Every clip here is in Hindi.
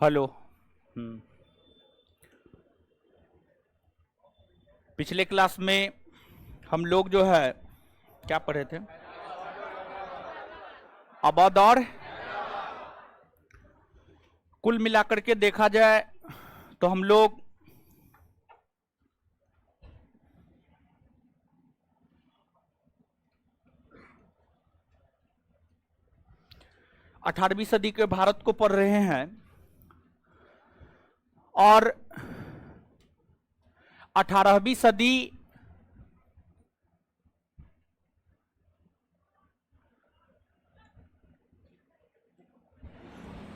हेलो। पिछले क्लास में हम लोग जो है क्या पढ़े थे? अवध और कुल मिलाकर के देखा जाए तो हम लोग अठारहवीं सदी के भारत को पढ़ रहे हैं और 18वीं सदी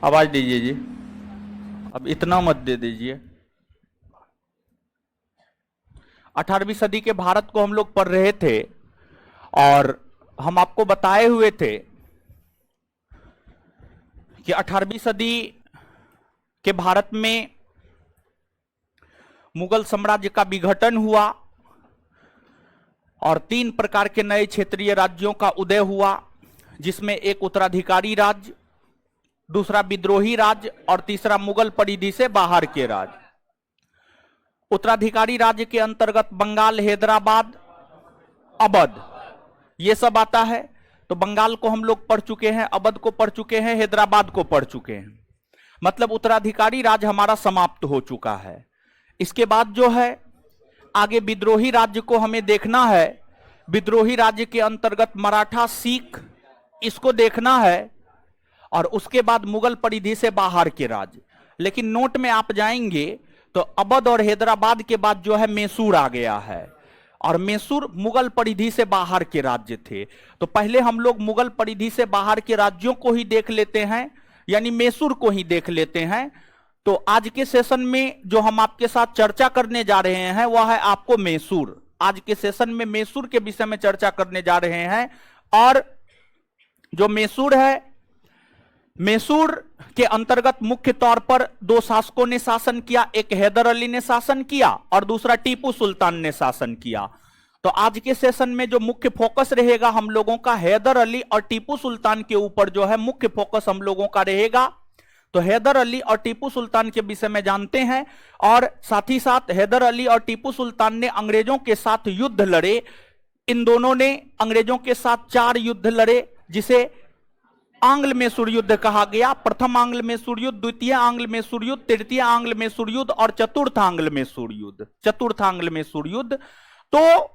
आवाज दीजिए जी, अब इतना मत दे दीजिए। 18वीं सदी के भारत को हम लोग पढ़ रहे थे और हम आपको बताए हुए थे कि 18वीं सदी के भारत में मुगल साम्राज्य का विघटन हुआ और 3 प्रकार के नए क्षेत्रीय राज्यों का उदय हुआ, जिसमें एक उत्तराधिकारी राज्य, दूसरा विद्रोही राज्य और तीसरा मुगल परिधि से बाहर के राज्य। उत्तराधिकारी राज्य के अंतर्गत बंगाल, हैदराबाद, अवध ये सब आता है। तो बंगाल को हम लोग पढ़ चुके हैं, अवध को पढ़ चुके हैं, हैदराबाद को पढ़ चुके हैं। मतलब उत्तराधिकारी राज्य हमारा समाप्त हो चुका है। इसके बाद जो है आगे विद्रोही राज्य को हमें देखना है। विद्रोही राज्य के अंतर्गत मराठा, सिख इसको देखना है और उसके बाद मुगल परिधि से बाहर के राज्य। लेकिन नोट में आप जाएंगे तो अवध और हैदराबाद के बाद जो है मैसूर आ गया है और मैसूर मुगल परिधि से बाहर के राज्य थे। तो पहले हम लोग मुगल परिधि से बाहर के राज्यों को ही देख लेते हैं, यानी मैसूर को ही देख लेते हैं। तो आज के सेशन में जो हम आपके साथ चर्चा करने जा रहे हैं वह है आपको मैसूर। आज के सेशन में मैसूर के विषय में चर्चा करने जा रहे हैं। और जो मैसूर है, मैसूर के अंतर्गत मुख्य तौर पर 2 शासकों ने शासन किया। एक हैदर अली ने शासन किया और दूसरा टीपू सुल्तान ने शासन किया। तो आज के सेशन में जो मुख्य फोकस रहेगा हम लोगों का हैदर अली और टीपू सुल्तान के ऊपर जो है मुख्य फोकस हम लोगों का रहेगा। तो हैदर अली और टीपू सुल्तान के विषय में जानते हैं और साथ ही साथ हैदर अली और टीपू सुल्तान ने अंग्रेजों के साथ युद्ध लड़े। इन दोनों ने अंग्रेजों के साथ 4 युद्ध लड़े, जिसे आंग्ल मैसूर युद्ध कहा गया। प्रथम आंग्ल मैसूर युद्ध, द्वितीय आंग्ल मैसूर युद्ध, तृतीय आंग्ल मैसूर युद्ध और चतुर्थ आंग्ल मैसूर युद्ध। चतुर्थ आंग्ल मैसूर युद्ध। तो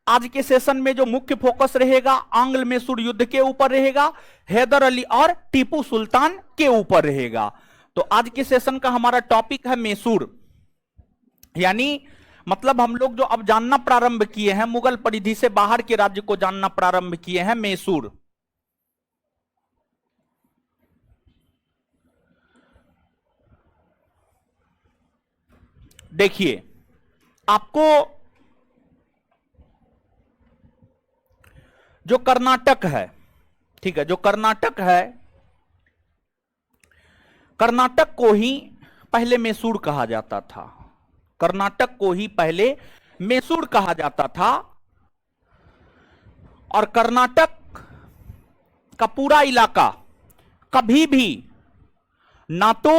आज के सेशन में जो मुख्य फोकस रहेगा आंग्ल मैसूर युद्ध के ऊपर रहेगा, हैदर अली और टीपू सुल्तान के ऊपर रहेगा। तो आज के सेशन का हमारा टॉपिक है मैसूर। यानी मतलब हम लोग जो अब जानना प्रारंभ किए हैं, मुगल परिधि से बाहर के राज्य को जानना प्रारंभ किए हैं, मैसूर। देखिए, आपको जो कर्नाटक है, ठीक है, जो कर्नाटक है, कर्नाटक को ही पहले मैसूर कहा जाता था। कर्नाटक को ही पहले मैसूर कहा जाता था। और कर्नाटक का पूरा इलाका कभी भी ना तो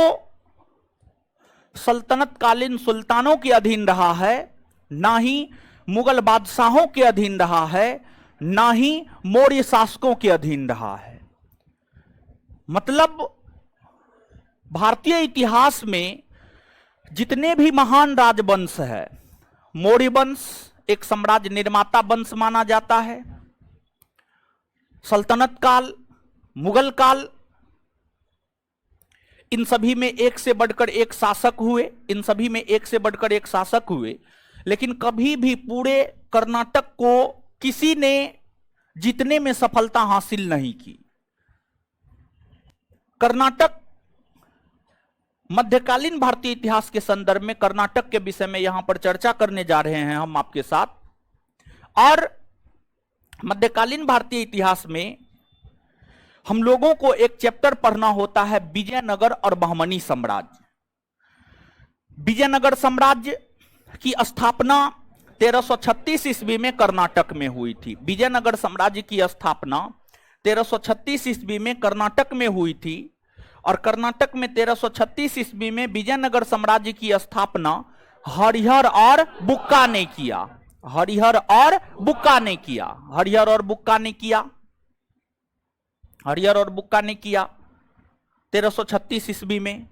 सल्तनत कालीन सुल्तानों के अधीन रहा है, ना ही मुगल बादशाहों के अधीन रहा है, ना ही मौर्य शासकों के अधीन रहा है। मतलब भारतीय इतिहास में जितने भी महान राजवंश है, मौर्य वंश एक साम्राज्य निर्माता वंश माना जाता है, सल्तनत काल, मुगल काल, इन सभी में एक से बढ़कर एक शासक हुए, इन सभी में एक से बढ़कर एक शासक हुए। लेकिन कभी भी पूरे कर्नाटक को किसी ने जीतने में सफलता हासिल नहीं की। कर्नाटक मध्यकालीन भारतीय इतिहास के संदर्भ में कर्नाटक के विषय में यहां पर चर्चा करने जा रहे हैं हम आपके साथ। और मध्यकालीन भारतीय इतिहास में हम लोगों को एक चैप्टर पढ़ना होता है, विजयनगर और बहमनी साम्राज्य। विजयनगर साम्राज्य की स्थापना 1336 ईस्वी में कर्नाटक में हुई थी। विजयनगर साम्राज्य की स्थापना 1336 ईस्वी में कर्नाटक में हुई थी और कर्नाटक में 1336 ईस्वी में विजयनगर साम्राज्य की स्थापना हरिहर और बुक्का ने किया। हरिहर और बुक्का ने किया। हरिहर और बुक्का ने किया। हरिहर और बुक्का ने किया 1336 ईस्वी में।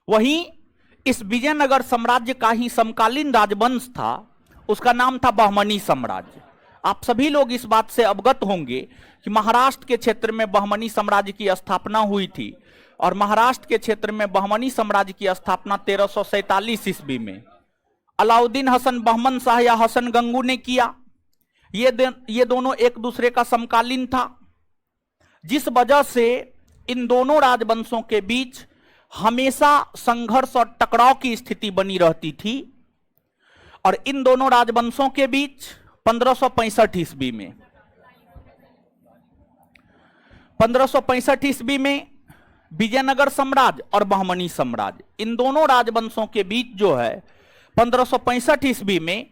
वहीं इस विजयनगर साम्राज्य का ही समकालीन राजवंश था, उसका नाम था बहमनी साम्राज्य। आप सभी लोग इस बात से अवगत होंगे कि महाराष्ट्र के क्षेत्र में बहमनी साम्राज्य की स्थापना हुई थी और महाराष्ट्र के क्षेत्र में बहमनी साम्राज्य की स्थापना 1347 ईस्वी में अलाउद्दीन हसन बहमन शाह या हसन गंगू ने किया। ये दोनों एक दूसरे का समकालीन था, जिस वजह से इन दोनों राजवंशों के बीच हमेशा संघर्ष और टकराव की स्थिति बनी रहती थी। और इन दोनों राजवंशों के बीच 1565 ईस्वी में 1565 ईस्वी में विजयनगर साम्राज्य और बहमनी साम्राज्य, इन दोनों राजवंशों के बीच जो है 1565 ईस्वी में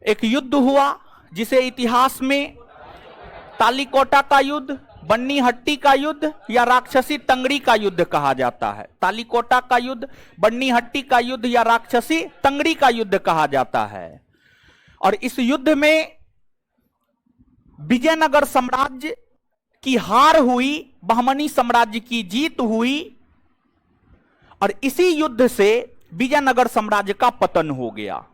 एक युद्ध हुआ, जिसे इतिहास में तालीकोटा का युद्ध, बन्नी हट्टी का युद्ध या राक्षसी तंगड़ी का युद्ध कहा जाता है। तालीकोटा का युद्ध, बन्नी हट्टी का युद्ध या राक्षसी तंगड़ी का युद्ध कहा जाता है। और इस युद्ध में विजयनगर साम्राज्य की हार हुई, बहमनी साम्राज्य की जीत हुई और इसी युद्ध से विजयनगर साम्राज्य का पतन हो गया।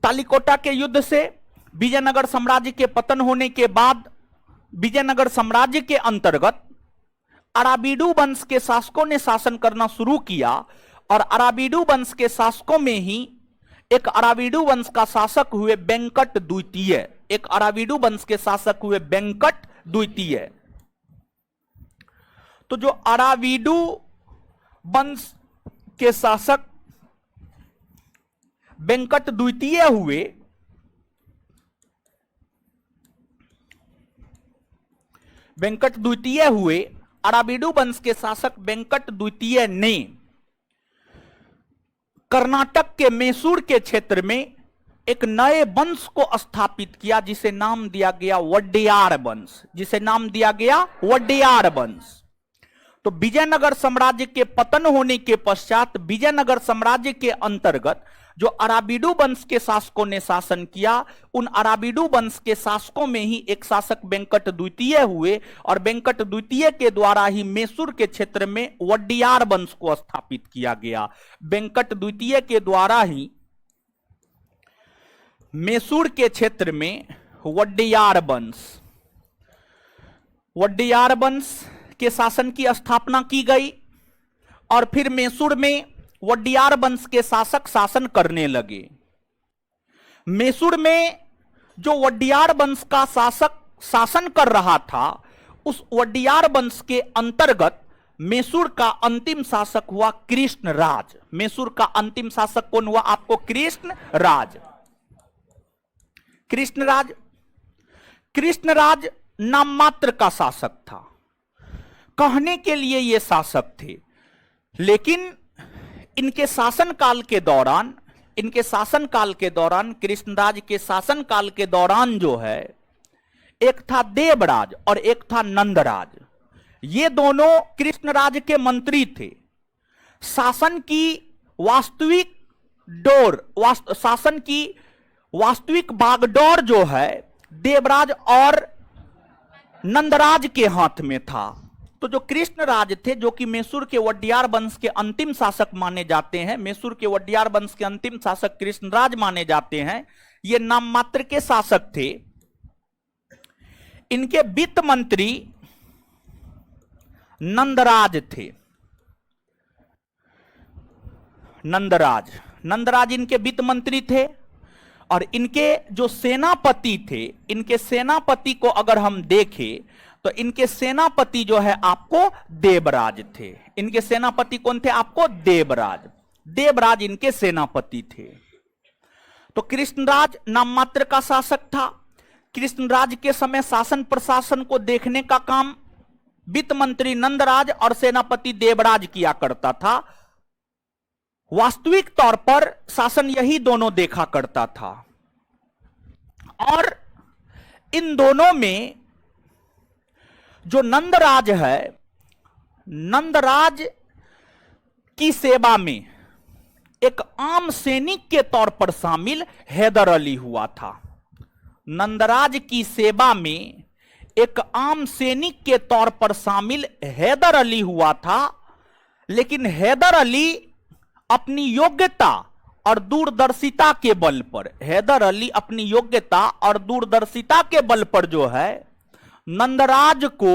तालीकोटा के युद्ध से विजयनगर साम्राज्य के पतन होने के बाद विजयनगर साम्राज्य के अंतर्गत अराबीडू वंश के शासकों ने शासन करना शुरू किया और अराबीडू वंश के शासकों में ही एक अराबीडू वंश का शासक हुए वेंकट द्वितीय। एक अराबीडू वंश के शासक हुए वेंकट द्वितीय। तो जो अराबीडू वंश के शासक वेंकट द्वितीय हुए, वेंकट द्वितीय हुए, अराबीडू वंश के शासक वेंकट द्वितीय ने कर्नाटक के मैसूर के क्षेत्र में एक नए वंश को स्थापित किया, जिसे नाम दिया गया वड्डेयार वंश। जिसे नाम दिया गया वड्डेयार वंश। तो विजयनगर साम्राज्य के पतन होने के पश्चात विजयनगर साम्राज्य के अंतर्गत जो अराबीडू वंश के शासकों ने शासन किया, उन अराबीडू वंश के शासकों में ही एक शासक वेंकट द्वितीय हुए और वेंकट द्वितीय के द्वारा ही मैसूर के क्षेत्र में वड्डेयार वंश को स्थापित किया गया। वेंकट द्वितीय के द्वारा ही मैसूर के क्षेत्र में वड्डेयार वंश के शासन की स्थापना की गई और फिर मैसूर में वड्डेयार वंश के शासक शासन करने लगे। मैसूर में जो वड्डेयार वंश का शासक शासन कर रहा था, उस वड्डेयार वंश के अंतर्गत मैसूर का अंतिम शासक हुआ कृष्णराज। मैसूर का अंतिम शासक कौन हुआ आपको? कृष्णराज। कृष्णराज नाम मात्र का शासक था, कहने के लिए ये शासक थे, लेकिन इनके शासनकाल के दौरान कृष्णराज के शासनकाल के दौरान जो है, एक था देवराज और एक था नंदराज। ये दोनों कृष्णराज के मंत्री थे। शासन की वास्तविक बागडोर जो है देवराज और नंदराज के हाथ में था। तो जो कृष्णराज थे, जो कि मैसूर के वड्डेयार वंश के अंतिम शासक माने जाते हैं, मैसूर के वड्डेयार वंश के अंतिम शासक कृष्णराज माने जाते हैं, ये नाम मात्र के शासक थे। इनके वित्त मंत्री नंदराज थे। नंदराज इनके वित्त मंत्री थे और इनके जो सेनापति थे, इनके सेनापति को अगर हम देखें तो इनके सेनापति जो है आपको देवराज थे। इनके सेनापति कौन थे आपको? देवराज। देवराज इनके सेनापति थे। तो कृष्णराज नाम मात्र का शासक था। कृष्णराज के समय शासन प्रशासन को देखने का काम वित्त मंत्री नंदराज और सेनापति देवराज किया करता था। वास्तविक तौर पर शासन यही दोनों देखा करता था। और इन दोनों में जो नंदराज है, नंदराज की सेवा में एक आम सैनिक के तौर पर शामिल हैदर अली हुआ था। नंदराज की सेवा में एक आम सैनिक के तौर पर शामिल हैदर अली हुआ था। लेकिन हैदर अली अपनी योग्यता और दूरदर्शिता के बल पर, हैदर अली अपनी योग्यता और दूरदर्शिता के बल पर जो है नंदराज को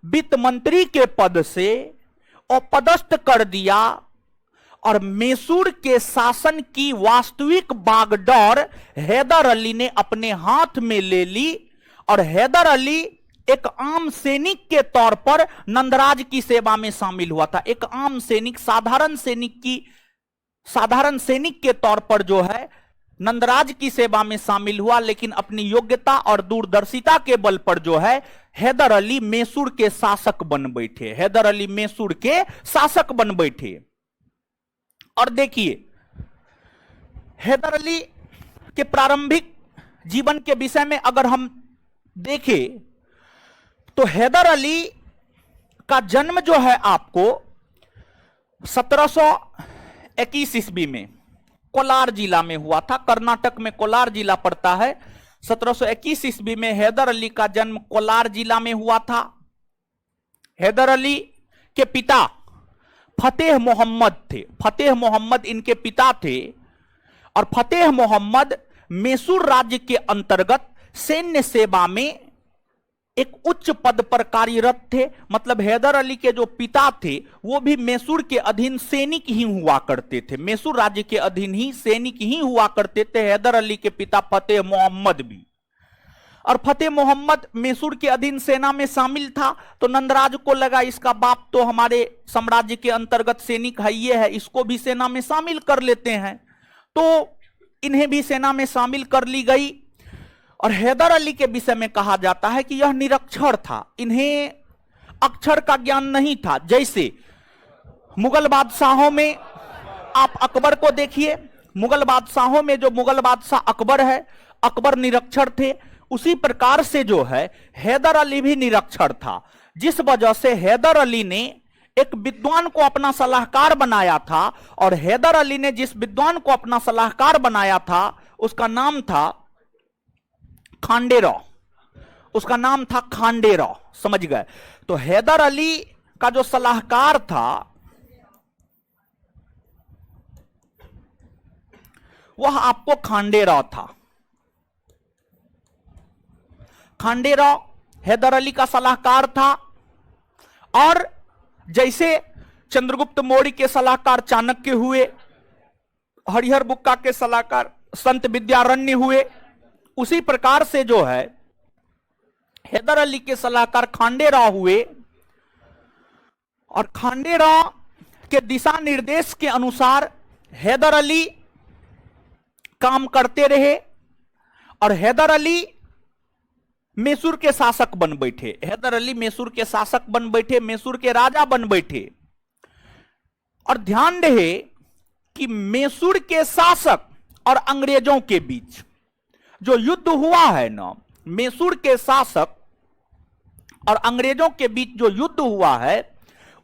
वित्त मंत्री के पद से अपदस्थ कर दिया और मैसूर के शासन की वास्तविक बागडोर हैदर अली ने अपने हाथ में ले ली। और हैदर अली एक आम सैनिक के तौर पर नंदराज की सेवा में शामिल हुआ था। एक आम सैनिक, साधारण सैनिक के तौर पर जो है नंदराज की सेवा में शामिल हुआ। लेकिन अपनी योग्यता और दूरदर्शिता के बल पर जो है हैदर अली मैसूर के शासक बन बैठे। हैदर अली मैसूर के शासक बन बैठे। और देखिए, हैदर अली के प्रारंभिक जीवन के विषय में अगर हम देखें तो हैदर अली का जन्म जो है आपको 1721 ईस्वी में कोलार जिला में हुआ था। कर्नाटक में कोलार जिला पड़ता है। 1721 ईस्वी में हैदर अली का जन्म कोलार जिला में हुआ था। हैदर अली के पिता फतेह मोहम्मद थे। फतेह मोहम्मद इनके पिता थे। और फतेह मोहम्मद मैसूर राज्य के अंतर्गत सैन्य सेवा में एक उच्च पद पर कार्यरत थे। मतलब हैदर अली के जो पिता थे वो भी मैसूर के अधीन सैनिक ही हुआ करते थे। मैसूर राज्य के अधीन ही सैनिक ही हुआ करते थे हैदर अली के पिता फतेह मोहम्मद भी। और फतेह मोहम्मद मैसूर के अधीन सेना में शामिल था। तो नंदराज को लगा इसका बाप तो हमारे साम्राज्य के अंतर्गत सैनिक है, ये है, इसको भी सेना में शामिल कर लेते हैं। तो इन्हें भी सेना में शामिल कर ली गई। और हैदर अली के विषय में कहा जाता है कि यह निरक्षर था। इन्हें अक्षर का ज्ञान नहीं था। जैसे मुगल बादशाहों में आप अकबर को देखिए, मुगल बादशाहों में जो मुगल बादशाह अकबर है, अकबर निरक्षर थे। उसी प्रकार से जो है हैदर अली भी निरक्षर था। जिस वजह से हैदर अली ने एक विद्वान को अपना सलाहकार बनाया था। और हैदर अली ने जिस विद्वान को अपना सलाहकार बनाया था उसका नाम था खांडेराव। उसका नाम था खांडेराव, समझ गए? तो हैदर अली का जो सलाहकार था वह आपको खांडेराव था। खांडेराव हैदर अली का सलाहकार था। और जैसे चंद्रगुप्त मौर्य के सलाहकार चाणक्य हुए, हरिहर बुक्का के सलाहकार संत विद्यारण्य हुए, उसी प्रकार से जो है हैदर अली के सलाहकार खांडेराव हुए। और खांडेराव के दिशा निर्देश के अनुसार हैदर अली काम करते रहे। और हैदर अली मैसूर के शासक बन बैठे। हैदर अली मैसूर के शासक बन बैठे, मैसूर के राजा बन बैठे। और ध्यान रहे कि मैसूर के शासक और अंग्रेजों के बीच जो युद्ध हुआ है ना, मैसूर के शासक और अंग्रेजों के बीच जो युद्ध हुआ है,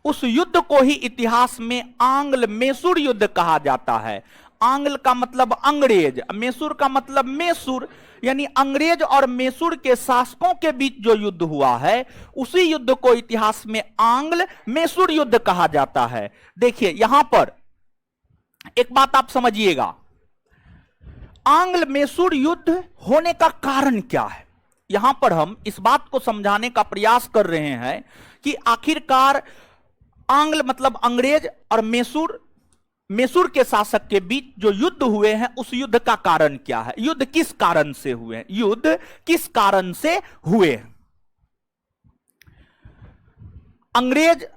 उस युद्ध को ही इतिहास में आंग्ल मैसूर युद्ध कहा जाता है। आंग्ल का मतलब अंग्रेज, मैसूर का मतलब मैसूर, यानी अंग्रेज और मैसूर के शासकों के बीच जो युद्ध हुआ है उसी युद्ध को इतिहास में आंग्ल मैसूर युद्ध कहा जाता है। देखिए यहां पर एक बात आप समझिएगा, आंग्ल मैसूर युद्ध होने का कारण क्या है। यहां पर हम इस बात को समझाने का प्रयास कर रहे हैं कि आखिरकार आंग्ल मतलब अंग्रेज और मैसूर के शासक के बीच जो युद्ध हुए हैं उस युद्ध का कारण क्या है, युद्ध किस कारण से हुए हैं, युद्ध किस कारण से हुए हैं। अंग्रेज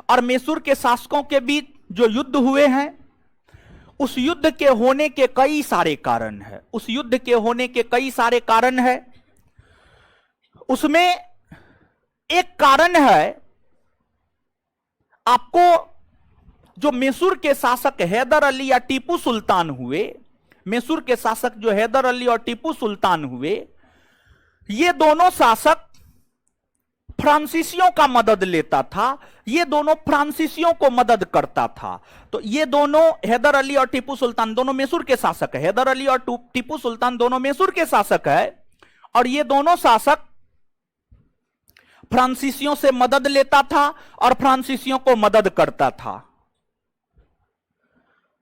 और मैसूर के शासकों के बीच जो युद्ध हुए हैं, उस युद्ध के होने के कई सारे कारण हैं। उस युद्ध के होने के कई सारे कारण हैं। उसमें एक कारण है, आपको जो मैसूर के शासक हैदर अली या टीपू सुल्तान हुए, मैसूर के शासक जो हैदर अली और टीपू सुल्तान हुए, ये दोनों शासक फ्रांसीसियों का मदद लेता था, ये दोनों फ्रांसीसियों को मदद करता था। तो ये दोनों हैदर अली और टीपू सुल्तान दोनों मैसूर के शासक है। हैदर अली और टीपू सुल्तान दोनों मैसूर के शासक है, और ये दोनों शासक फ्रांसीसियों से मदद लेता था और फ्रांसीसियों को मदद करता था।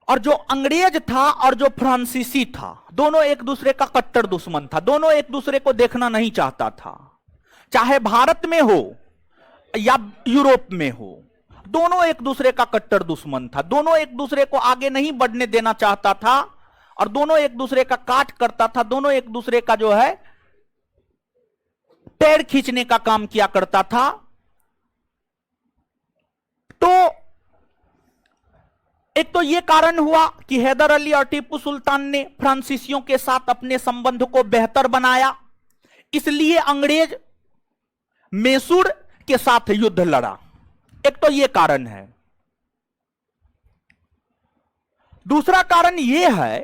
और जो अंग्रेज था और जो फ्रांसीसी था, दोनों एक दूसरे का कट्टर दुश्मन था। दोनों एक दूसरे को देखना नहीं चाहता था, चाहे भारत में हो या यूरोप में हो, दोनों एक दूसरे का कट्टर दुश्मन था। दोनों एक दूसरे को आगे नहीं बढ़ने देना चाहता था, और दोनों एक दूसरे का काट करता था। दोनों एक दूसरे का जो है पैर खींचने का काम किया करता था। तो एक तो यह कारण हुआ कि हैदर अली और टीपू सुल्तान ने फ्रांसीसियों के साथ अपने संबंध को बेहतर बनाया, इसलिए अंग्रेज मैसूर के साथ युद्ध लड़ा। एक तो यह कारण है। दूसरा कारण यह है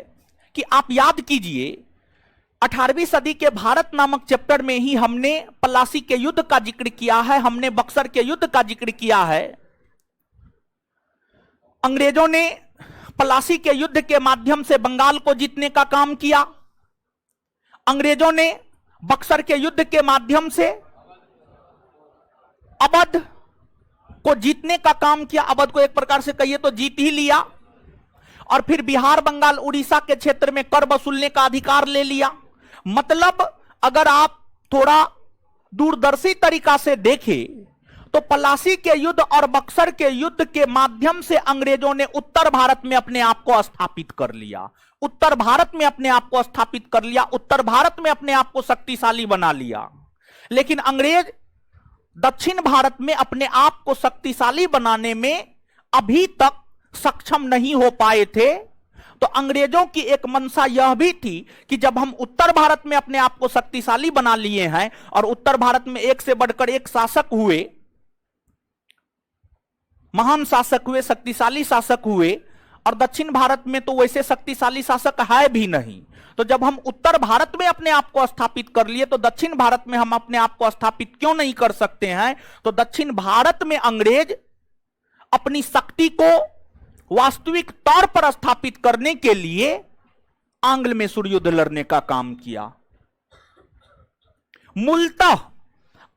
कि आप याद कीजिए, 18वीं सदी के भारत नामक चैप्टर में ही हमने पलासी के युद्ध का जिक्र किया है, हमने बक्सर के युद्ध का जिक्र किया है। अंग्रेजों ने पलासी के युद्ध के माध्यम से बंगाल को जीतने का काम किया। अंग्रेजों ने बक्सर के युद्ध के माध्यम से अवध को जीतने का काम किया। अवध को एक प्रकार से कहिए तो जीत ही लिया, और फिर बिहार, बंगाल, उड़ीसा के क्षेत्र में कर वसूलने का अधिकार ले लिया। मतलब अगर आप थोड़ा दूरदर्शी तरीका से देखें तो पलासी के युद्ध और बक्सर के युद्ध के माध्यम से अंग्रेजों ने उत्तर भारत में अपने आप को स्थापित कर लिया। उत्तर भारत में अपने आप को स्थापित कर लिया, उत्तर भारत में अपने आप को शक्तिशाली बना लिया। लेकिन अंग्रेज दक्षिण भारत में अपने आप को शक्तिशाली बनाने में अभी तक सक्षम नहीं हो पाए थे। तो अंग्रेजों की एक मंशा यह भी थी कि जब हम उत्तर भारत में अपने आप को शक्तिशाली बना लिए हैं, और उत्तर भारत में एक से बढ़कर एक शासक हुए, महान शासक हुए, शक्तिशाली शासक हुए, और दक्षिण भारत में तो वैसे शक्तिशाली शासक है भी नहीं। तो जब हम उत्तर भारत में अपने आप को स्थापित कर लिए, तो दक्षिण भारत में हम अपने आप को स्थापित क्यों नहीं कर सकते हैं? तो दक्षिण भारत में अंग्रेज अपनी शक्ति को वास्तविक तौर पर स्थापित करने के लिए आंग्ल मैसूर युद्ध लड़ने का काम किया। मूलतः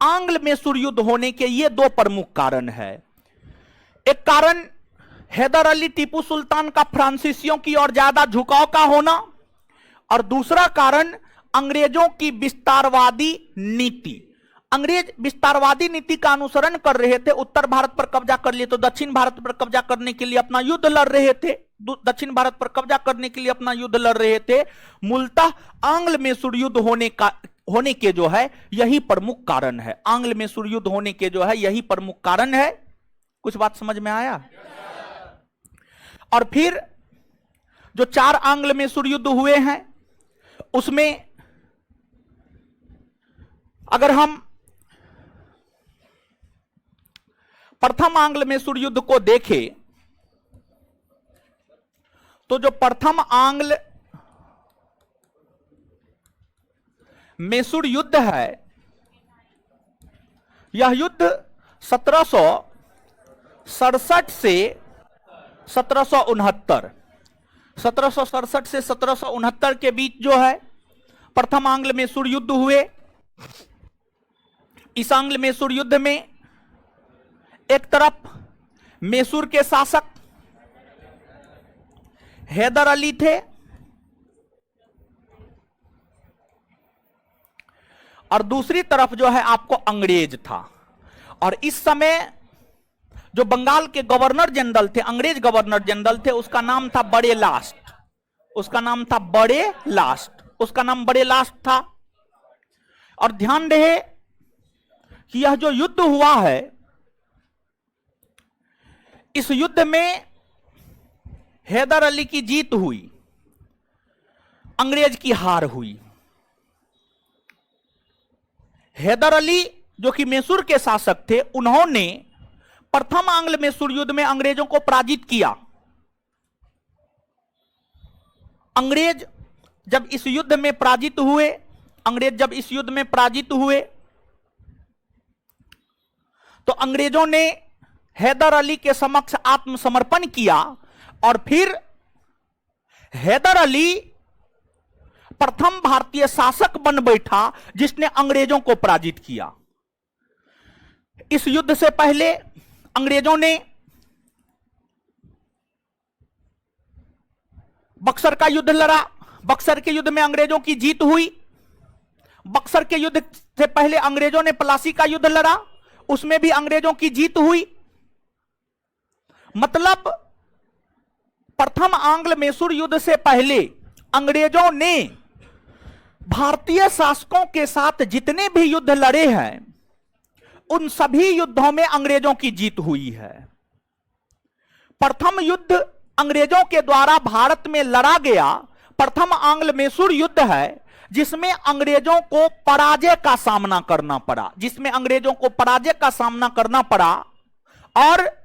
आंग्ल मैसूर युद्ध होने के ये दो प्रमुख कारण है। एक कारण हैदर अली, टीपू सुल्तान का फ्रांसीसियों की ओर ज्यादा झुकाव का होना, और दूसरा कारण अंग्रेजों की विस्तारवादी नीति। अंग्रेज विस्तारवादी नीति का अनुसरण कर रहे थे। उत्तर भारत पर कब्जा कर लिए तो दक्षिण भारत पर कब्जा करने के लिए अपना युद्ध लड़ रहे थे। दक्षिण भारत पर कब्जा करने के लिए अपना युद्ध लड़ रहे थे। मूलतः आंग्ल मैसूर युद्ध होने के जो है यही प्रमुख कारण है। आंग्ल मैसूर युद्ध होने के जो है यही प्रमुख कारण है। कुछ बात समझ में आया? और फिर जो 4 आंग्ल मैसूर युद्ध हुए हैं, उसमें अगर हम प्रथम आंग्ल मैसूर युद्ध को देखें, तो जो प्रथम आंग्ल मैसूर युद्ध है, यह युद्ध 1767 से 1769 1767 से 1769 के बीच जो है प्रथम आंग्ल मैसूर युद्ध हुए। इस आंग्ल मैसूर युद्ध में एक तरफ मैसूर के शासक हैदर अली थे, और दूसरी तरफ जो है आपको अंग्रेज था। और इस समय जो बंगाल के गवर्नर जनरल थे, अंग्रेज गवर्नर जनरल थे, उसका नाम था बड़े लास्ट। उसका नाम था बड़े लास्ट। उसका नाम बड़े लास्ट था। और ध्यान रहे कि यह जो युद्ध हुआ है, इस युद्ध में हैदर अली की जीत हुई, अंग्रेज की हार हुई। हैदर अली जो कि मैसूर के शासक थे, उन्होंने प्रथम आंग्ल मैसूर युद्ध में अंग्रेजों को पराजित किया। अंग्रेज जब इस युद्ध में पराजित हुए, तो अंग्रेजों ने हैदर अली के समक्ष आत्मसमर्पण किया और फिर हैदर अली प्रथम भारतीय शासक बन बैठा जिसने अंग्रेजों को पराजित किया। इस युद्ध से पहले अंग्रेजों ने बक्सर का युद्ध लड़ा। बक्सर के युद्ध में अंग्रेजों की जीत हुई। बक्सर के युद्ध से पहले अंग्रेजों ने प्लासी का युद्ध लड़ा, उसमें भी अंग्रेजों की जीत हुई। मतलब प्रथम आंग्ल मैसूर युद्ध से पहले अंग्रेजों ने भारतीय शासकों के साथ जितने भी युद्ध लड़े हैं, उन सभी युद्धों में अंग्रेजों की जीत हुई है। प्रथम युद्ध अंग्रेजों के द्वारा भारत में लड़ा गया प्रथम आंग्ल मैसूर युद्ध है, जिसमें अंग्रेजों को पराजय का सामना करना पड़ा, और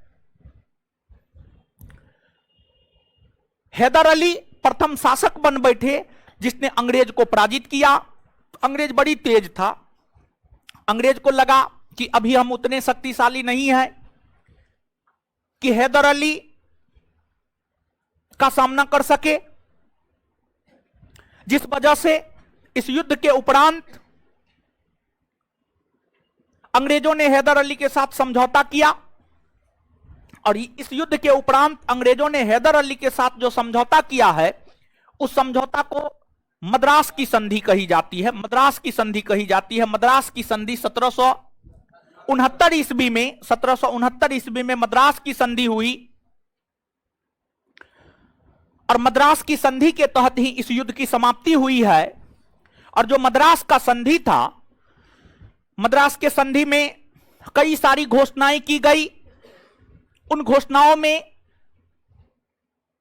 हैदर अली प्रथम शासक बन बैठे जिसने अंग्रेज को पराजित किया। अंग्रेज बड़ी तेज था। अंग्रेज को लगा कि अभी हम उतने शक्तिशाली नहीं हैं कि हैदर अली का सामना कर सके, जिस वजह से इस युद्ध के उपरांत अंग्रेजों ने हैदर अली के साथ समझौता किया। और इस युद्ध के उपरांत अंग्रेजों ने हैदर अली के साथ जो समझौता किया है, उस समझौता को मद्रास की संधि कही जाती है। मद्रास की संधि 1769 ईस्वी में मद्रास की संधि हुई, और मद्रास की संधि के तहत ही इस युद्ध की समाप्ति हुई है। और जो मद्रास का संधि था, मद्रास के संधि में कई सारी घोषणाएं की गई। उन घोषणाओं में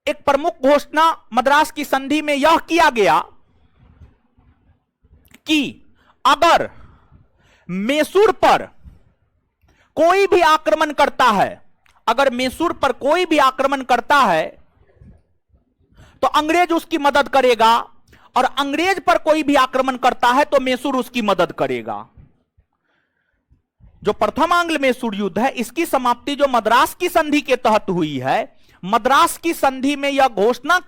एक प्रमुख घोषणा मद्रास की संधि में यह किया गया कि अगर मैसूर पर कोई भी आक्रमण करता है, तो अंग्रेज उसकी मदद करेगा, और अंग्रेज पर कोई भी आक्रमण करता है तो मैसूर उसकी मदद करेगा। जो प्रथम आंग्ल मैसूर युद्ध है, इसकी समाप्ति जो मद्रास की संधि के तहत हुई है, मद्रास की संधि में यह घोषणा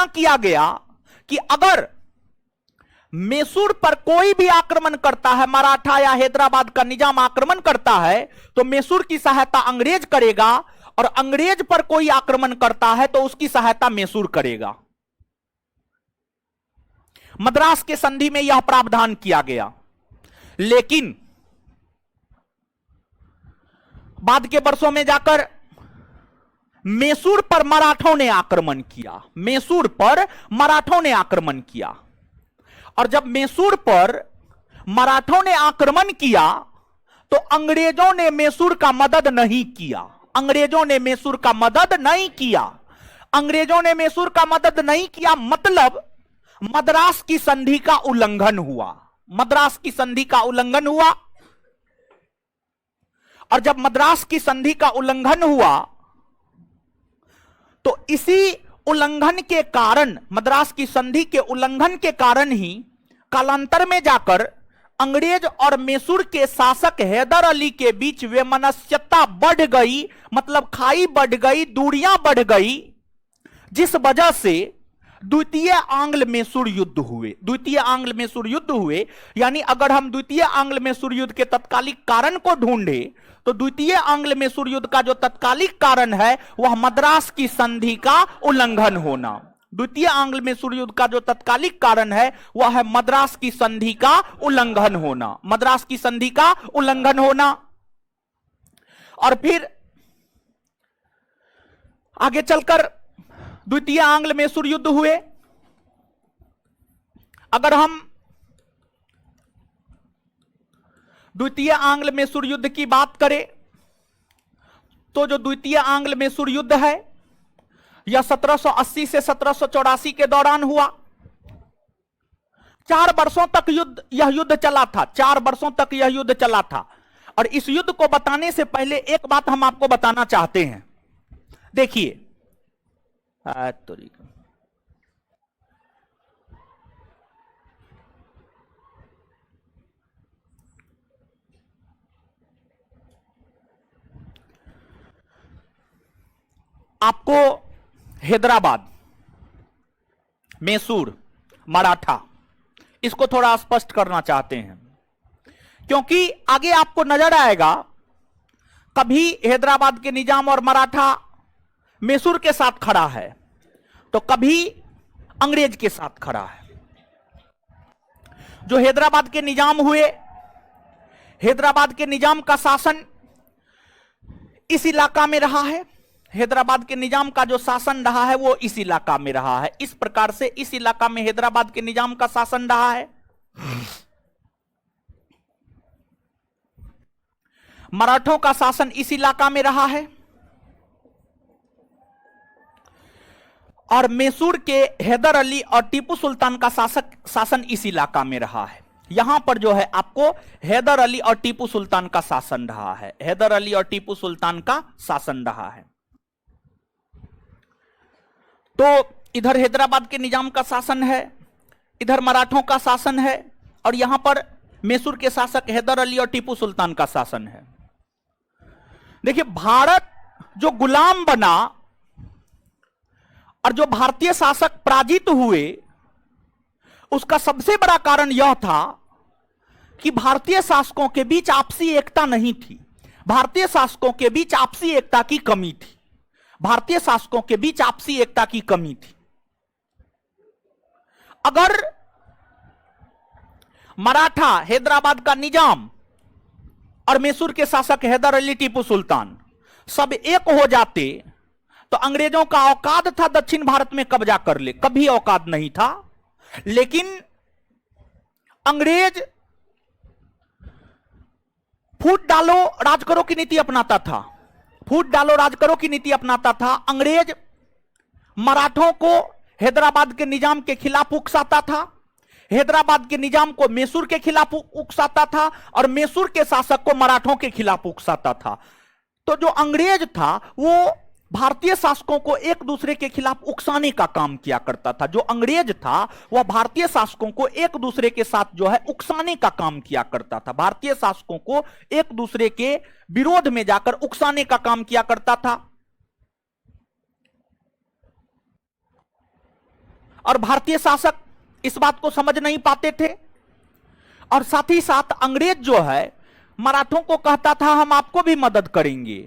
किया गया कि अगर मैसूर पर कोई भी आक्रमण करता है, मराठा या हैदराबाद का निजाम आक्रमण करता है, तो मैसूर की सहायता अंग्रेज करेगा, और अंग्रेज पर कोई आक्रमण करता है तो उसकी सहायता मैसूर करेगा। मद्रास के संधि में यह प्रावधान किया गया। लेकिन बाद के वर्षों में जाकर मैसूर पर मराठों ने आक्रमण किया। और जब मैसूर पर मराठों ने आक्रमण किया, तो अंग्रेजों ने मैसूर का मदद नहीं किया। मतलब मद्रास की संधि का उल्लंघन हुआ। और जब मद्रास की संधि का उल्लंघन हुआ, तो इसी उल्लंघन के कारण, मद्रास की संधि के उल्लंघन के कारण ही कालांतर में जाकर अंग्रेज और मैसूर के शासक हैदर अली के बीच वैमनस्यता बढ़ गई, मतलब खाई बढ़ गई, दूरियां बढ़ गई, जिस वजह से द्वितीय आंग्ल मैसूर युद्ध हुए। यानी अगर हम द्वितीय आंग्ल मैसूर युद्ध के तत्कालिक कारण को ढूंढे, तो द्वितीय आंग्ल मैसूर युद्ध का जो तत्कालिक कारण है, वह मद्रास की संधि का उल्लंघन होना। द्वितीय आंग्ल मैसूर युद्ध का जो तत्कालिक कारण है, वह है मद्रास की संधि का उल्लंघन होना। और फिर आगे चलकर द्वितीय आंग्ल मैसूर युद्ध हुए। अगर हम द्वितीय आंग्ल मैसूर युद्ध की बात करें, तो जो द्वितीय आंग्ल मैसूर युद्ध है यह 1780 से 1784 के दौरान हुआ। 4 वर्षों तक यह युद्ध चला था। 4 वर्षों तक यह युद्ध चला था। और इस युद्ध को बताने से पहले एक बात हम आपको बताना चाहते हैं। देखिए, आपको हैदराबाद, मैसूर, मराठा, इसको थोड़ा स्पष्ट करना चाहते हैं, क्योंकि आगे आपको नजर आएगा कभी हैदराबाद के निजाम और मराठा मैसूर के साथ खड़ा है तो कभी अंग्रेज के साथ खड़ा है। जो हैदराबाद के निजाम हुए, हैदराबाद के निजाम का शासन इस इलाका में रहा है। हैदराबाद के निजाम का जो शासन रहा है वो इस इलाका में रहा है। इस प्रकार से इस इलाका में हैदराबाद के निजाम का शासन रहा है। मराठों का शासन इस इलाका में रहा है और मैसूर के हैदर अली और टीपू सुल्तान का शासन इस इलाका में रहा है। यहां पर जो है आपको हैदर अली और टीपू सुल्तान का शासन रहा है। हैदर अली और टीपू सुल्तान का शासन रहा है। तो इधर हैदराबाद के निजाम का शासन है, इधर मराठों का शासन है और यहां पर मैसूर के शासक हैदर अली और टीपू सुल्तान का शासन है। देखिए, भारत जो गुलाम बना और जो भारतीय शासक पराजित हुए, उसका सबसे बड़ा कारण यह था कि भारतीय शासकों के बीच आपसी एकता नहीं थी। भारतीय शासकों के बीच आपसी एकता की कमी थी। भारतीय शासकों के बीच आपसी एकता की कमी थी। अगर मराठा, हैदराबाद का निजाम और मैसूर के शासक हैदर अली, टीपू सुल्तान सब एक हो जाते तो अंग्रेजों का औकात था दक्षिण भारत में कब्जा कर ले, कभी औकात नहीं था। लेकिन अंग्रेज फूट डालो राज करो की नीति अपनाता था। फूट डालो राज करो की नीति अपनाता था। अंग्रेज मराठों को हैदराबाद के निजाम के खिलाफ उकसाता था, हैदराबाद के निजाम को मैसूर के खिलाफ उकसाता था और मैसूर के शासक को मराठों के खिलाफ उकसाता था। तो जो अंग्रेज था वो भारतीय शासकों को एक दूसरे के खिलाफ उकसाने का काम किया करता था। जो अंग्रेज था वह भारतीय शासकों को एक दूसरे के साथ जो है उकसाने का काम किया करता था। भारतीय शासकों को एक दूसरे के विरोध में जाकर उकसाने का काम किया करता था। और भारतीय शासक इस बात को समझ नहीं पाते थे और साथ ही साथ अंग्रेज जो है मराठों को कहता था हम आपको भी मदद करेंगे।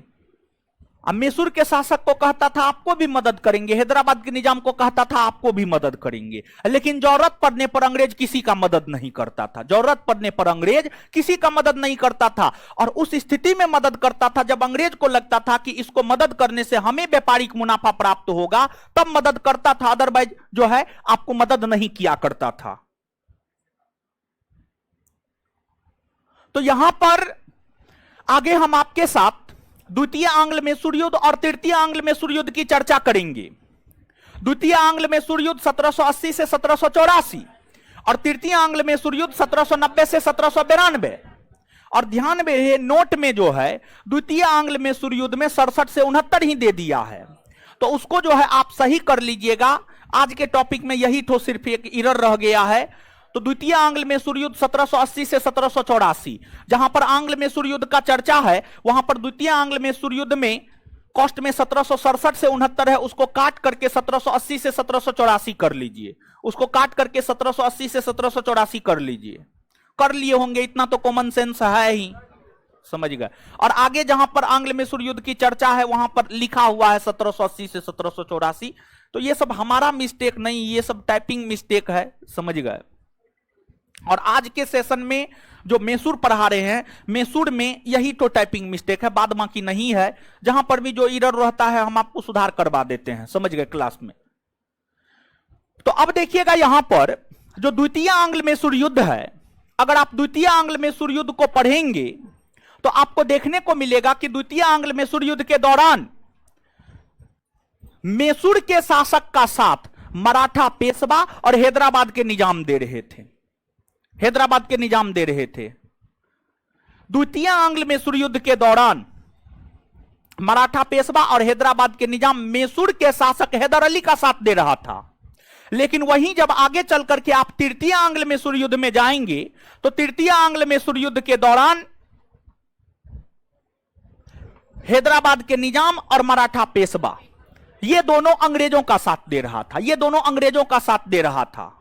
अब मैसूर के शासक को कहता था आपको भी मदद करेंगे, हैदराबाद के निजाम को कहता था आपको भी मदद करेंगे। लेकिन जरूरत पड़ने पर अंग्रेज किसी का मदद नहीं करता था। जरूरत पड़ने पर अंग्रेज किसी का मदद नहीं करता था और उस स्थिति में मदद करता था जब अंग्रेज को लगता था कि इसको मदद करने से हमें व्यापारिक मुनाफा प्राप्त होगा, तब मदद करता था। अदरवाइज जो है आपको मदद नहीं किया करता था। तो यहां पर आगे हम आपके साथ द्वितीय आंग्ल मैसूर युद्ध और तृतीय आंग्ल मैसूर युद्ध की चर्चा करेंगे। द्वितीय आंग्ल मैसूर युद्ध 1780 से 1784 और तृतीय आंग्ल मैसूर युद्ध 1790 से 1792। और ध्यान में नोट में जो है द्वितीय आंग्ल मैसूर युद्ध में 67 से 69 ही दे दिया है, तो उसको जो है आप सही कर लीजिएगा। आज के टॉपिक में यही तो सिर्फ एक एरर रह गया है। तो द्वितीय आंग्ल मैसूर युद्ध 1780 से 1784, जहां पर आंग्ल मैसूर युद्ध का चर्चा है वहां पर द्वितीय आंग्ल मैसूर युद्ध में कॉस्ट में 1767 से 69 है, उसको काट करके 1780 से 1784 कर लीजिए। उसको काट करके 1780 से 1784 कर लीजिए। कर लिए होंगे, इतना तो कॉमन सेंस है ही, समझ गए। और आगे जहां पर आंग्ल मैसूर युद्ध की चर्चा है वहां पर लिखा हुआ है 1780 से 1784। तो ये सब हमारा मिस्टेक नहीं, ये सब टाइपिंग मिस्टेक है, समझ गए। और आज के सेशन में जो मैसूर पढ़ा रहे हैं, मैसूर में यही तो टाइपिंग मिस्टेक है, बाद बाकी नहीं है। जहां पर भी जो एरर रहता है हम आपको सुधार करवा देते हैं, समझ गए क्लास में। तो अब देखिएगा यहां पर जो द्वितीय आंग्ल मैसूर युद्ध है, अगर आप द्वितीय आंग्ल मैसूर युद्ध को पढ़ेंगे तो आपको देखने को मिलेगा कि द्वितीय आंग्ल मैसूर युद्ध के दौरान मैसूर के शासक का साथ मराठा पेशवा और हैदराबाद के निजाम दे रहे थे। हैदराबाद के निजाम दे रहे थे। द्वितीय आंग्ल मैसूर युद्ध के दौरान मराठा पेशवा और हैदराबाद के निजाम मैसूर के शासक हैदर अली का साथ दे रहा था। लेकिन वहीं जब आगे चल करके आप तृतीय आंग्ल मैसूर युद्ध में जाएंगे तो तृतीय आंग्ल मैसूर युद्ध के दौरान हैदराबाद के निजाम और मराठा पेशवा ये दोनों अंग्रेजों का साथ दे रहा था। ये दोनों अंग्रेजों का साथ दे रहा था।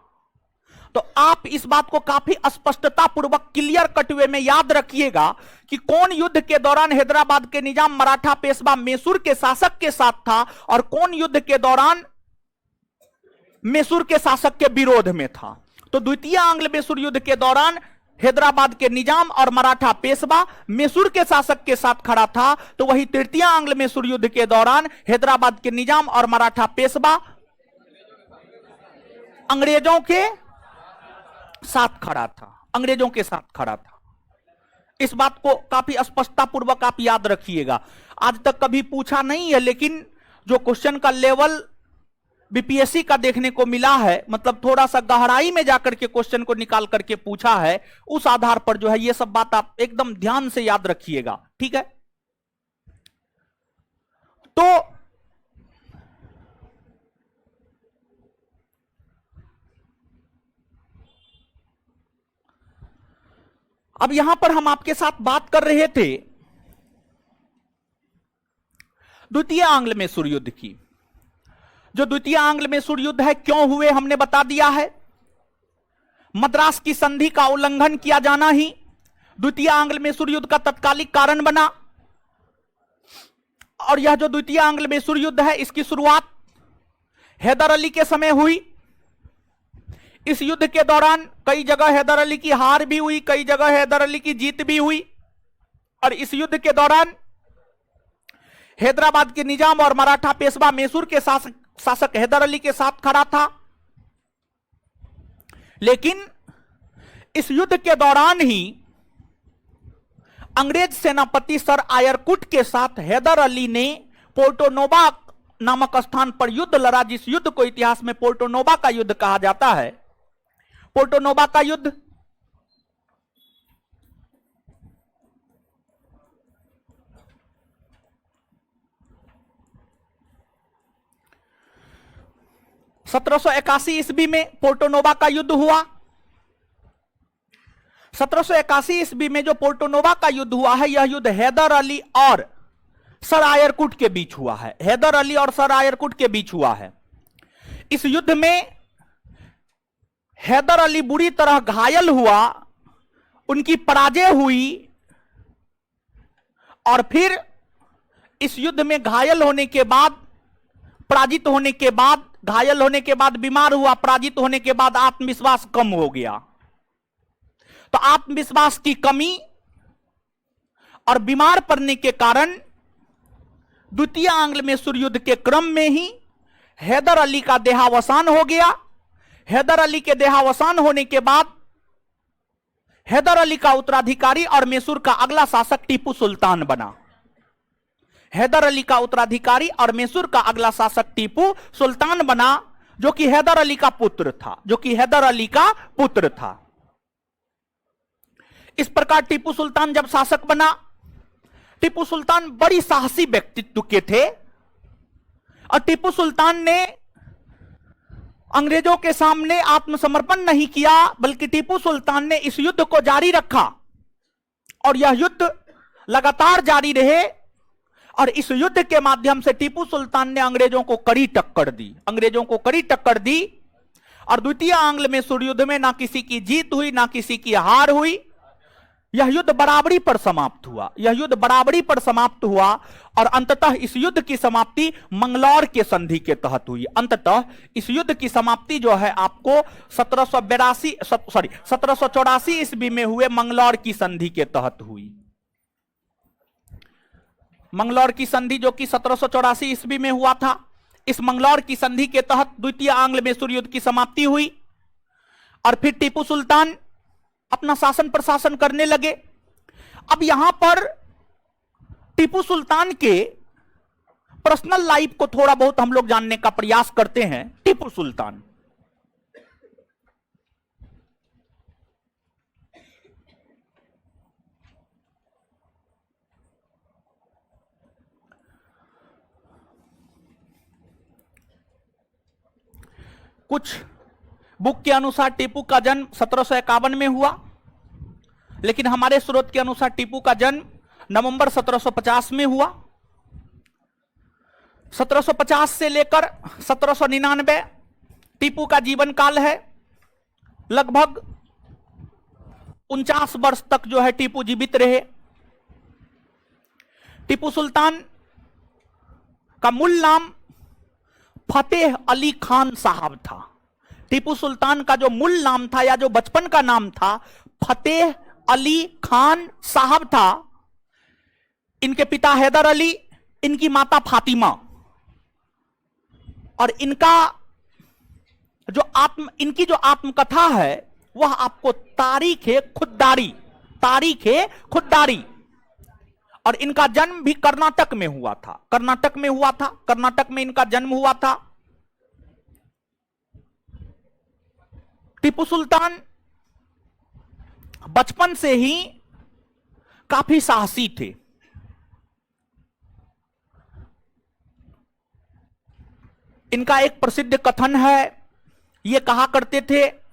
तो आप इस बात को काफी स्पष्टता पूर्वक क्लियर कट वे में याद रखिएगा कि कौन युद्ध के दौरान हैदराबाद के निजाम मराठा पेशवा मैसूर के शासक के साथ था और कौन युद्ध के दौरान मैसूर के शासक के विरोध में था। तो द्वितीय आंग्ल मैसूर युद्ध के दौरान हैदराबाद के निजाम और मराठा पेशवा मैसूर के शासक के साथ खड़ा था। तो वही तृतीय आंग्ल मैसूर युद्ध के दौरान हैदराबाद के निजाम और मराठा पेशवा अंग्रेजों के साथ खड़ा था। अंग्रेजों के साथ खड़ा था। इस बात को काफी स्पष्टता पूर्वक आप याद रखिएगा। आज तक कभी पूछा नहीं है, लेकिन जो क्वेश्चन का लेवल बीपीएससी का देखने को मिला है, मतलब थोड़ा सा गहराई में जाकर के क्वेश्चन को निकाल करके पूछा है, उस आधार पर जो है ये सब बात आप एकदम ध्यान से याद रखिएगा। ठीक है। तो अब यहां पर हम आपके साथ बात कर रहे थे द्वितीय आंग्ल मैसूर युद्ध की। जो द्वितीय आंग्ल मैसूर युद्ध है क्यों हुए हमने बता दिया है। मद्रास की संधि का उल्लंघन किया जाना ही द्वितीय आंग्ल मैसूर युद्ध का तत्कालिक कारण बना। और यह जो द्वितीय आंग्ल मैसूर युद्ध है इसकी शुरुआत हैदर अली के समय हुई। इस युद्ध के दौरान कई जगह हैदर अली की हार भी हुई, कई जगह हैदर अली की जीत भी हुई। और इस युद्ध के दौरान हैदराबाद के निजाम और मराठा पेशवा मैसूर के शासक हैदर अली के साथ खड़ा था। लेकिन इस युद्ध के दौरान ही अंग्रेज सेनापति सर आयरकुट के साथ हैदर अली ने पोर्टोनोवा नामक स्थान पर युद्ध लड़ा, जिस युद्ध को इतिहास में पोर्टोनोवा का युद्ध कहा जाता है। पोर्टोनोवा का युद्ध ईस्वी में पोर्टोनोवा का युद्ध हुआ। 1781 ईस्वी में जो पोर्टोनोवा का युद्ध हुआ है, यह युद्ध हैदर अली और सर आयरकुट के बीच हुआ है। हैदर अली और सर आयरकुट के बीच हुआ है। इस युद्ध में हैदर अली बुरी तरह घायल हुआ, उनकी पराजय हुई। और फिर इस युद्ध में घायल होने के बाद, पराजित होने के बाद, घायल होने के बाद बीमार हुआ, पराजित होने के बाद आत्मविश्वास कम हो गया। तो आत्मविश्वास की कमी और बीमार पड़ने के कारण द्वितीय आंग्ल मैसूर युद्ध के क्रम में ही हैदर अली का देहावसान हो गया। हैदर अली के देहावसान होने के बाद हैदर अली का उत्तराधिकारी और मैसूर का अगला शासक टीपू सुल्तान बना। हैदर अली का उत्तराधिकारी और मैसूर का अगला शासक टीपू सुल्तान बना, जो कि हैदर अली का पुत्र था, जो कि हैदर अली का पुत्र था। इस प्रकार टीपू सुल्तान जब शासक बना, टीपू सुल्तान बड़ी साहसी व्यक्तित्व के थे। और टीपू सुल्तान ने अंग्रेजों के सामने आत्मसमर्पण नहीं किया, बल्कि टीपू सुल्तान ने इस युद्ध को जारी रखा। और यह युद्ध लगातार जारी रहे। और इस युद्ध के माध्यम से टीपू सुल्तान ने अंग्रेजों को कड़ी टक्कर दी। अंग्रेजों को कड़ी टक्कर दी। और द्वितीय आंग्ल मैसूर युद्ध में ना किसी की जीत हुई, ना किसी की हार हुई। यह युद्ध बराबरी पर समाप्त हुआ। यह युद्ध बराबरी पर समाप्त हुआ। और अंततः इस युद्ध की समाप्ति मंगलौर के संधि के तहत हुई। अंततः इस युद्ध की समाप्ति जो है आपको 1784 ईस्वी में हुए मंगलौर की संधि के तहत हुई। मंगलौर की संधि जो कि 1784 ईस्वी में हुआ था। इस मंगलौर की संधि के तहत द्वितीय आंग्ल मैसूर युद्ध की समाप्ति हुई। और फिर टीपू सुल्तान अपना शासन प्रशासन करने लगे। अब यहां पर टीपू सुल्तान के पर्सनल लाइफ को थोड़ा बहुत हम लोग जानने का प्रयास करते हैं। टीपू सुल्तान कुछ बुक के अनुसार टीपू का जन्म 1751 में हुआ, लेकिन हमारे स्रोत के अनुसार टीपू का जन्म नवंबर 1750 में हुआ। 1750 से लेकर 1799 टीपू का जीवन काल है। लगभग 49 वर्ष तक जो है टीपू जीवित रहे। टीपू सुल्तान का मूल नाम फतेह अली खान साहब था। टीपू सुल्तान का जो मूल नाम था या जो बचपन का नाम था फतेह अली खान साहब था। इनके पिता हैदर अली, इनकी माता फातिमा, और इनकी जो आत्मकथा है वह आपको तारीख है खुददारी। और इनका जन्म भी कर्नाटक में हुआ था। कर्नाटक में इनका जन्म हुआ था। टीपू सुल्तान बचपन से ही काफी साहसी थे। इनका एक प्रसिद्ध कथन है, ये कहा करते थे,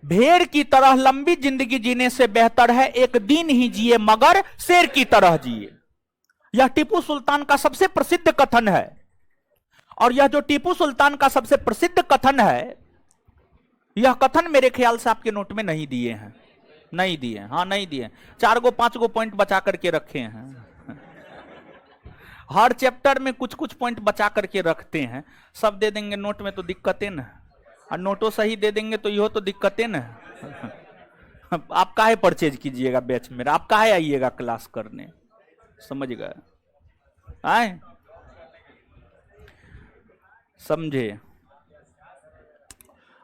भेड़ की तरह लंबी जिंदगी जीने से बेहतर है एक दिन ही जिए मगर शेर की तरह जिए। यह टीपू सुल्तान का सबसे प्रसिद्ध कथन है। और यह जो टीपू सुल्तान का सबसे प्रसिद्ध कथन है, यह कथन मेरे ख्याल से आपके नोट में नहीं दिए हैं। नहीं दिए। 4 गो 5 गो पॉइंट बचा करके रखे हैं। हर चैप्टर में कुछ कुछ पॉइंट बचा करके रखते हैं। सब दे देंगे नोट में तो दिक्कतें ना, और नोटों सही दे देंगे तो यह तो दिक्कतें ना। आप काहे परचेज कीजिएगा बैच मेरा, आप काहे आइएगा क्लास करने, समझ गए? आए समझे?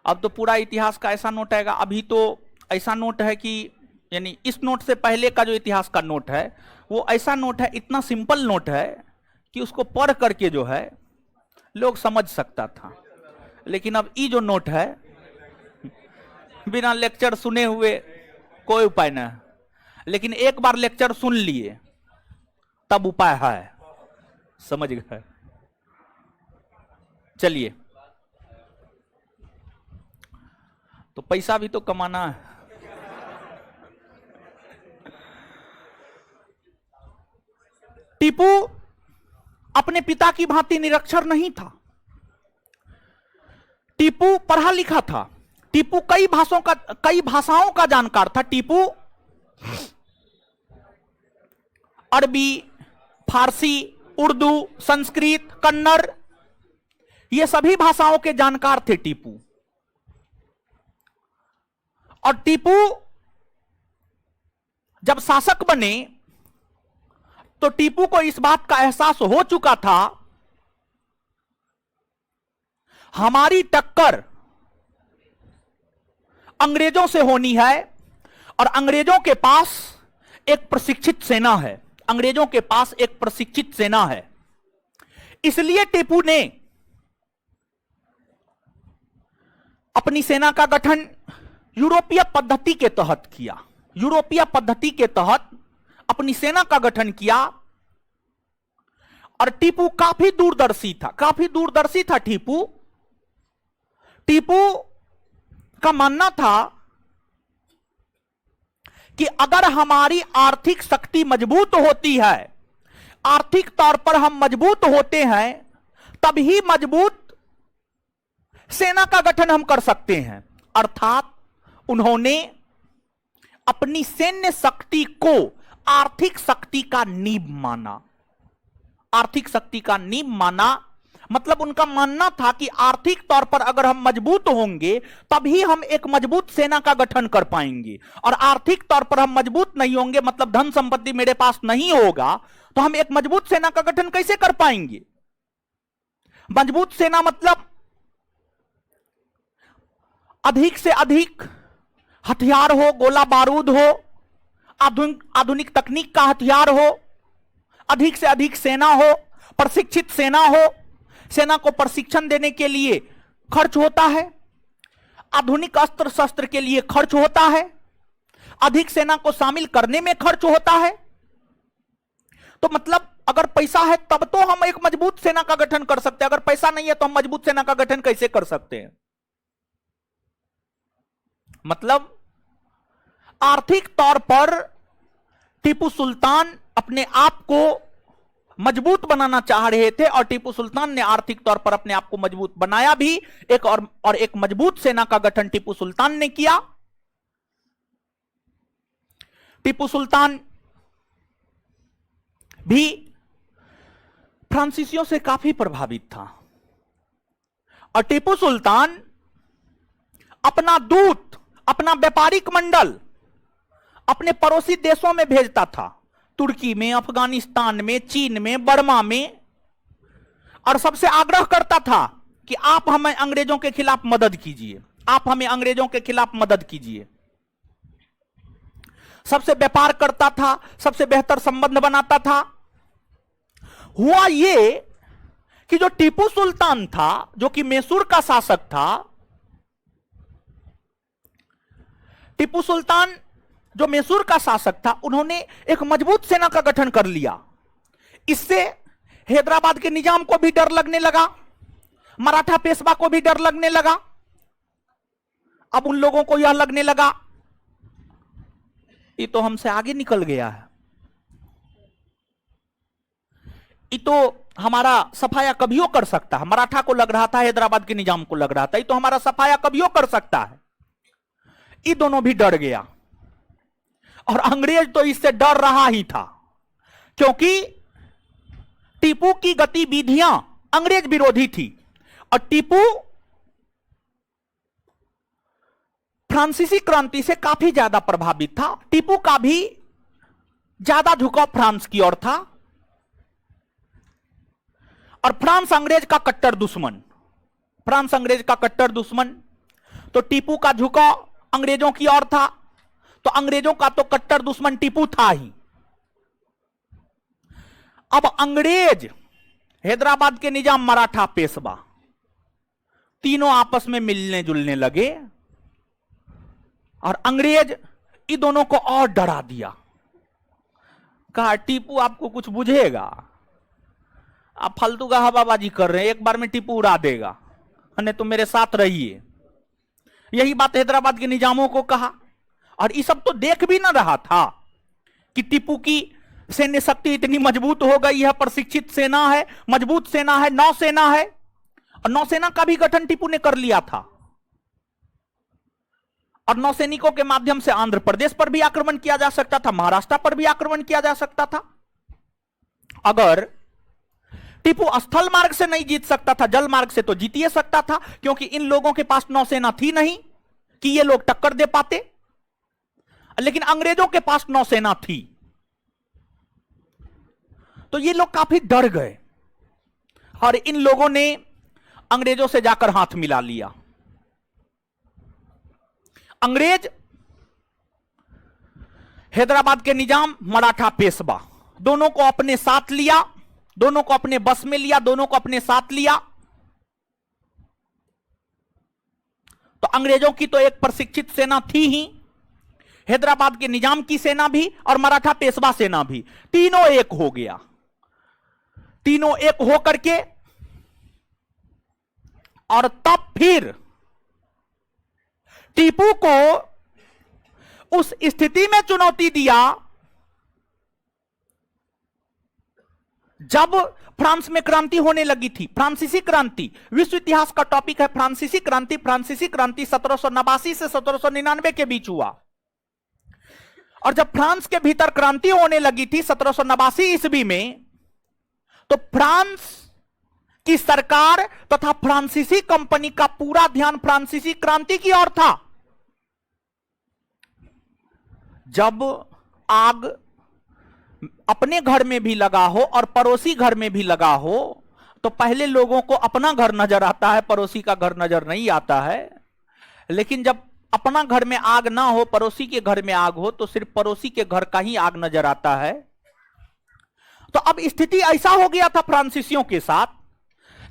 अब तो पूरा इतिहास का ऐसा नोट आएगा। अभी तो ऐसा नोट है कि यानी इस नोट से पहले का जो इतिहास का नोट है वो ऐसा नोट है, इतना सिंपल नोट है कि उसको पढ़ करके जो है लोग समझ सकता था। लेकिन अब ये जो नोट है, बिना लेक्चर सुने हुए कोई उपाय नहीं, लेकिन एक बार लेक्चर सुन लिए तब उपाय है, समझ गए? चलिए, तो पैसा भी तो कमाना है। टीपू अपने पिता की भांति निरक्षर नहीं था। टीपू पढ़ा लिखा था। टीपू कई भाषाओं का जानकार था। टीपू अरबी, फारसी, उर्दू, संस्कृत, कन्नड़, ये सभी भाषाओं के जानकार थे टीपू। और टीपू जब शासक बने तो टीपू को इस बात का एहसास हो चुका था, हमारी टक्कर अंग्रेजों से होनी है और अंग्रेजों के पास एक प्रशिक्षित सेना है। अंग्रेजों के पास एक प्रशिक्षित सेना है। इसलिए टीपू ने अपनी सेना का गठन यूरोपीय पद्धति के तहत किया। यूरोपीय पद्धति के तहत अपनी सेना का गठन किया। और टीपू काफी दूरदर्शी था। टीपू का मानना था कि अगर हमारी आर्थिक शक्ति मजबूत होती है, आर्थिक तौर पर हम मजबूत होते हैं, तभी मजबूत सेना का गठन हम कर सकते हैं। अर्थात उन्होंने अपनी सैन्य शक्ति को आर्थिक शक्ति का नींव माना। आर्थिक शक्ति का नींव माना मतलब उनका मानना था कि आर्थिक तौर पर अगर हम मजबूत होंगे तभी हम एक मजबूत सेना का गठन कर पाएंगे, और आर्थिक तौर पर हम मजबूत नहीं होंगे, मतलब धन संपत्ति मेरे पास नहीं होगा, तो हम एक मजबूत सेना का गठन कैसे कर पाएंगे? मजबूत सेना मतलब अधिक से अधिक हथियार हो, गोला बारूद हो, आधुनिक आधुनिक तकनीक का हथियार हो, अधिक से अधिक सेना हो, प्रशिक्षित सेना हो, सेना को प्रशिक्षण देने के लिए खर्च होता है, आधुनिक अस्त्र शस्त्र के लिए खर्च होता है, अधिक सेना को शामिल करने में खर्च होता है। तो मतलब अगर पैसा है तब तो हम एक मजबूत सेना का गठन कर सकते हैं, अगर पैसा नहीं है तो हम मजबूत सेना का गठन कैसे कर सकते हैं? मतलब आर्थिक तौर पर टीपू सुल्तान अपने आप को मजबूत बनाना चाह रहे थे और टीपू सुल्तान ने आर्थिक तौर पर अपने आप को मजबूत बनाया भी, एक और एक मजबूत सेना का गठन टीपू सुल्तान ने किया। टीपू सुल्तान भी फ्रांसीसियों से काफी प्रभावित था और टीपू सुल्तान अपना दूत, अपना व्यापारिक मंडल अपने पड़ोसी देशों में भेजता था, तुर्की में, अफगानिस्तान में, चीन में, बर्मा में, और सबसे आग्रह करता था कि आप हमें अंग्रेजों के खिलाफ मदद कीजिए, आप हमें अंग्रेजों के खिलाफ मदद कीजिए। सबसे व्यापार करता था, सबसे बेहतर संबंध बनाता था। हुआ यह कि जो टीपू सुल्तान था, जो कि मैसूर का शासक था, टीपू सुल्तान जो मैसूर का शासक था, उन्होंने एक मजबूत सेना का गठन कर लिया। इससे हैदराबाद के निजाम को भी डर लगने लगा, मराठा पेशवा को भी डर लगने लगा। अब उन लोगों को यह लगने लगा ये तो हमसे आगे निकल गया है, ये तो हमारा सफाया कभियो कर सकता है। मराठा को लग रहा था, हैदराबाद के निजाम को लग रहा था ये तो हमारा सफाया कभियो कर सकता है। ये दोनों भी डर गया और अंग्रेज तो इससे डर रहा ही था, क्योंकि टीपू की गतिविधियां अंग्रेज विरोधी थी और टीपू फ्रांसीसी क्रांति से काफी ज्यादा प्रभावित था। टीपू का भी ज्यादा झुकाव फ्रांस की ओर था और फ्रांस अंग्रेज का कट्टर दुश्मन, फ्रांस अंग्रेज का कट्टर दुश्मन। तो टीपू का झुकाव अंग्रेजों की ओर था, तो अंग्रेजों का तो कट्टर दुश्मन टीपू था ही। अब अंग्रेज, हैदराबाद के निजाम, मराठा पेशवा, तीनों आपस में मिलने जुलने लगे और अंग्रेज इन दोनों को और डरा दिया। कहा टीपू आपको कुछ बुझेगा, आप फालतू का हवाबाजी कर रहे हैं, एक बार में टीपू उड़ा देगा, नहीं तो मेरे साथ रहिए। यही बात हैदराबाद के निजामों को कहा और ये सब तो देख भी ना रहा था कि टीपू की सैन्य शक्ति इतनी मजबूत हो गई है, प्रशिक्षित सेना है, मजबूत सेना है, नौसेना है, और नौसेना का भी गठन टीपू ने कर लिया था और नौसैनिकों के माध्यम से आंध्र प्रदेश पर भी आक्रमण किया जा सकता था, महाराष्ट्र पर भी आक्रमण किया जा सकता था। अगर टीपू स्थल मार्ग से नहीं जीत सकता था, जल मार्ग से तो जीत ही सकता था, क्योंकि इन लोगों के पास नौसेना थी नहीं कि ये लोग टक्कर दे पाते, लेकिन अंग्रेजों के पास नौसेना थी। तो ये लोग काफी डर गए और इन लोगों ने अंग्रेजों से जाकर हाथ मिला लिया। अंग्रेज, हैदराबाद के निजाम, मराठा पेशवा, दोनों को अपने साथ लिया, दोनों को अपने बस में लिया, दोनों को अपने साथ लिया। तो अंग्रेजों की तो एक प्रशिक्षित सेना थी ही, हैदराबाद के निजाम की सेना भी और मराठा पेशवा सेना भी, तीनों एक हो गया। तीनों एक हो करके और तब फिर टीपू को उस स्थिति में चुनौती दिया जब फ्रांस में क्रांति होने लगी थी, फ्रांसीसी क्रांति। विश्व इतिहास का टॉपिक है फ्रांसीसी क्रांति। फ्रांसीसी क्रांति 1789 से 1799 के बीच हुआ और जब फ्रांस के भीतर क्रांति होने लगी थी 1789 ईस्वी में, तो फ्रांस की सरकार तथा फ्रांसीसी कंपनी का पूरा ध्यान फ्रांसीसी क्रांति की ओर था। जब आग अपने घर में भी लगा हो और पड़ोसी घर में भी लगा हो, तो पहले लोगों को अपना घर नजर आता है, पड़ोसी का घर नजर नहीं आता है। लेकिन जब अपना घर में आग ना हो, पड़ोसी के घर में आग हो, तो सिर्फ पड़ोसी के घर का ही आग नजर आता है। तो अब स्थिति ऐसा हो गया था फ्रांसीसियों के साथ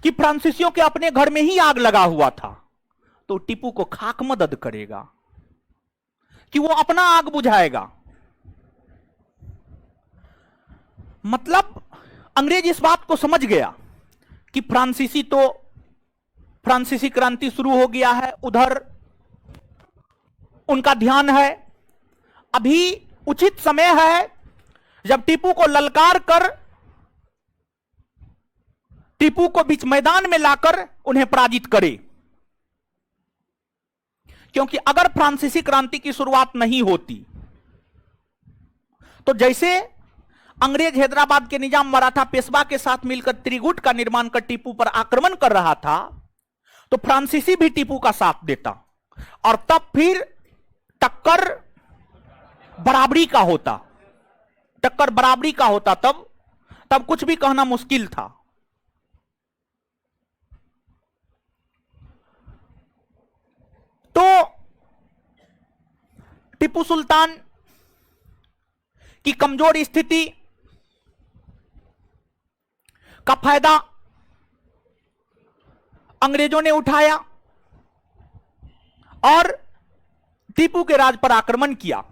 कि फ्रांसीसियों के अपने घर में ही आग लगा हुआ था, तो टीपू को खाक मदद करेगा कि वो अपना आग बुझाएगा। मतलब अंग्रेज इस बात को समझ गया कि फ्रांसीसी क्रांति शुरू हो गया है, उधर उनका ध्यान है। अभी उचित समय है जब टीपू को ललकार कर, टीपू को बीच मैदान में लाकर उन्हें पराजित करे। क्योंकि अगर फ्रांसीसी क्रांति की शुरुआत नहीं होती तो जैसे अंग्रेज हैदराबाद के निजाम मराठा पेशवा के साथ मिलकर त्रिगुट का निर्माण कर टीपू पर आक्रमण कर रहा था, तो फ्रांसीसी भी टीपू का साथ देता और तब फिर टक्कर बराबरी का होता, टक्कर बराबरी का होता। तब कुछ भी कहना मुश्किल था। तो टीपू सुल्तान की कमजोर स्थिति का फायदा अंग्रेजों ने उठाया और टीपू के राज पर आक्रमण किया।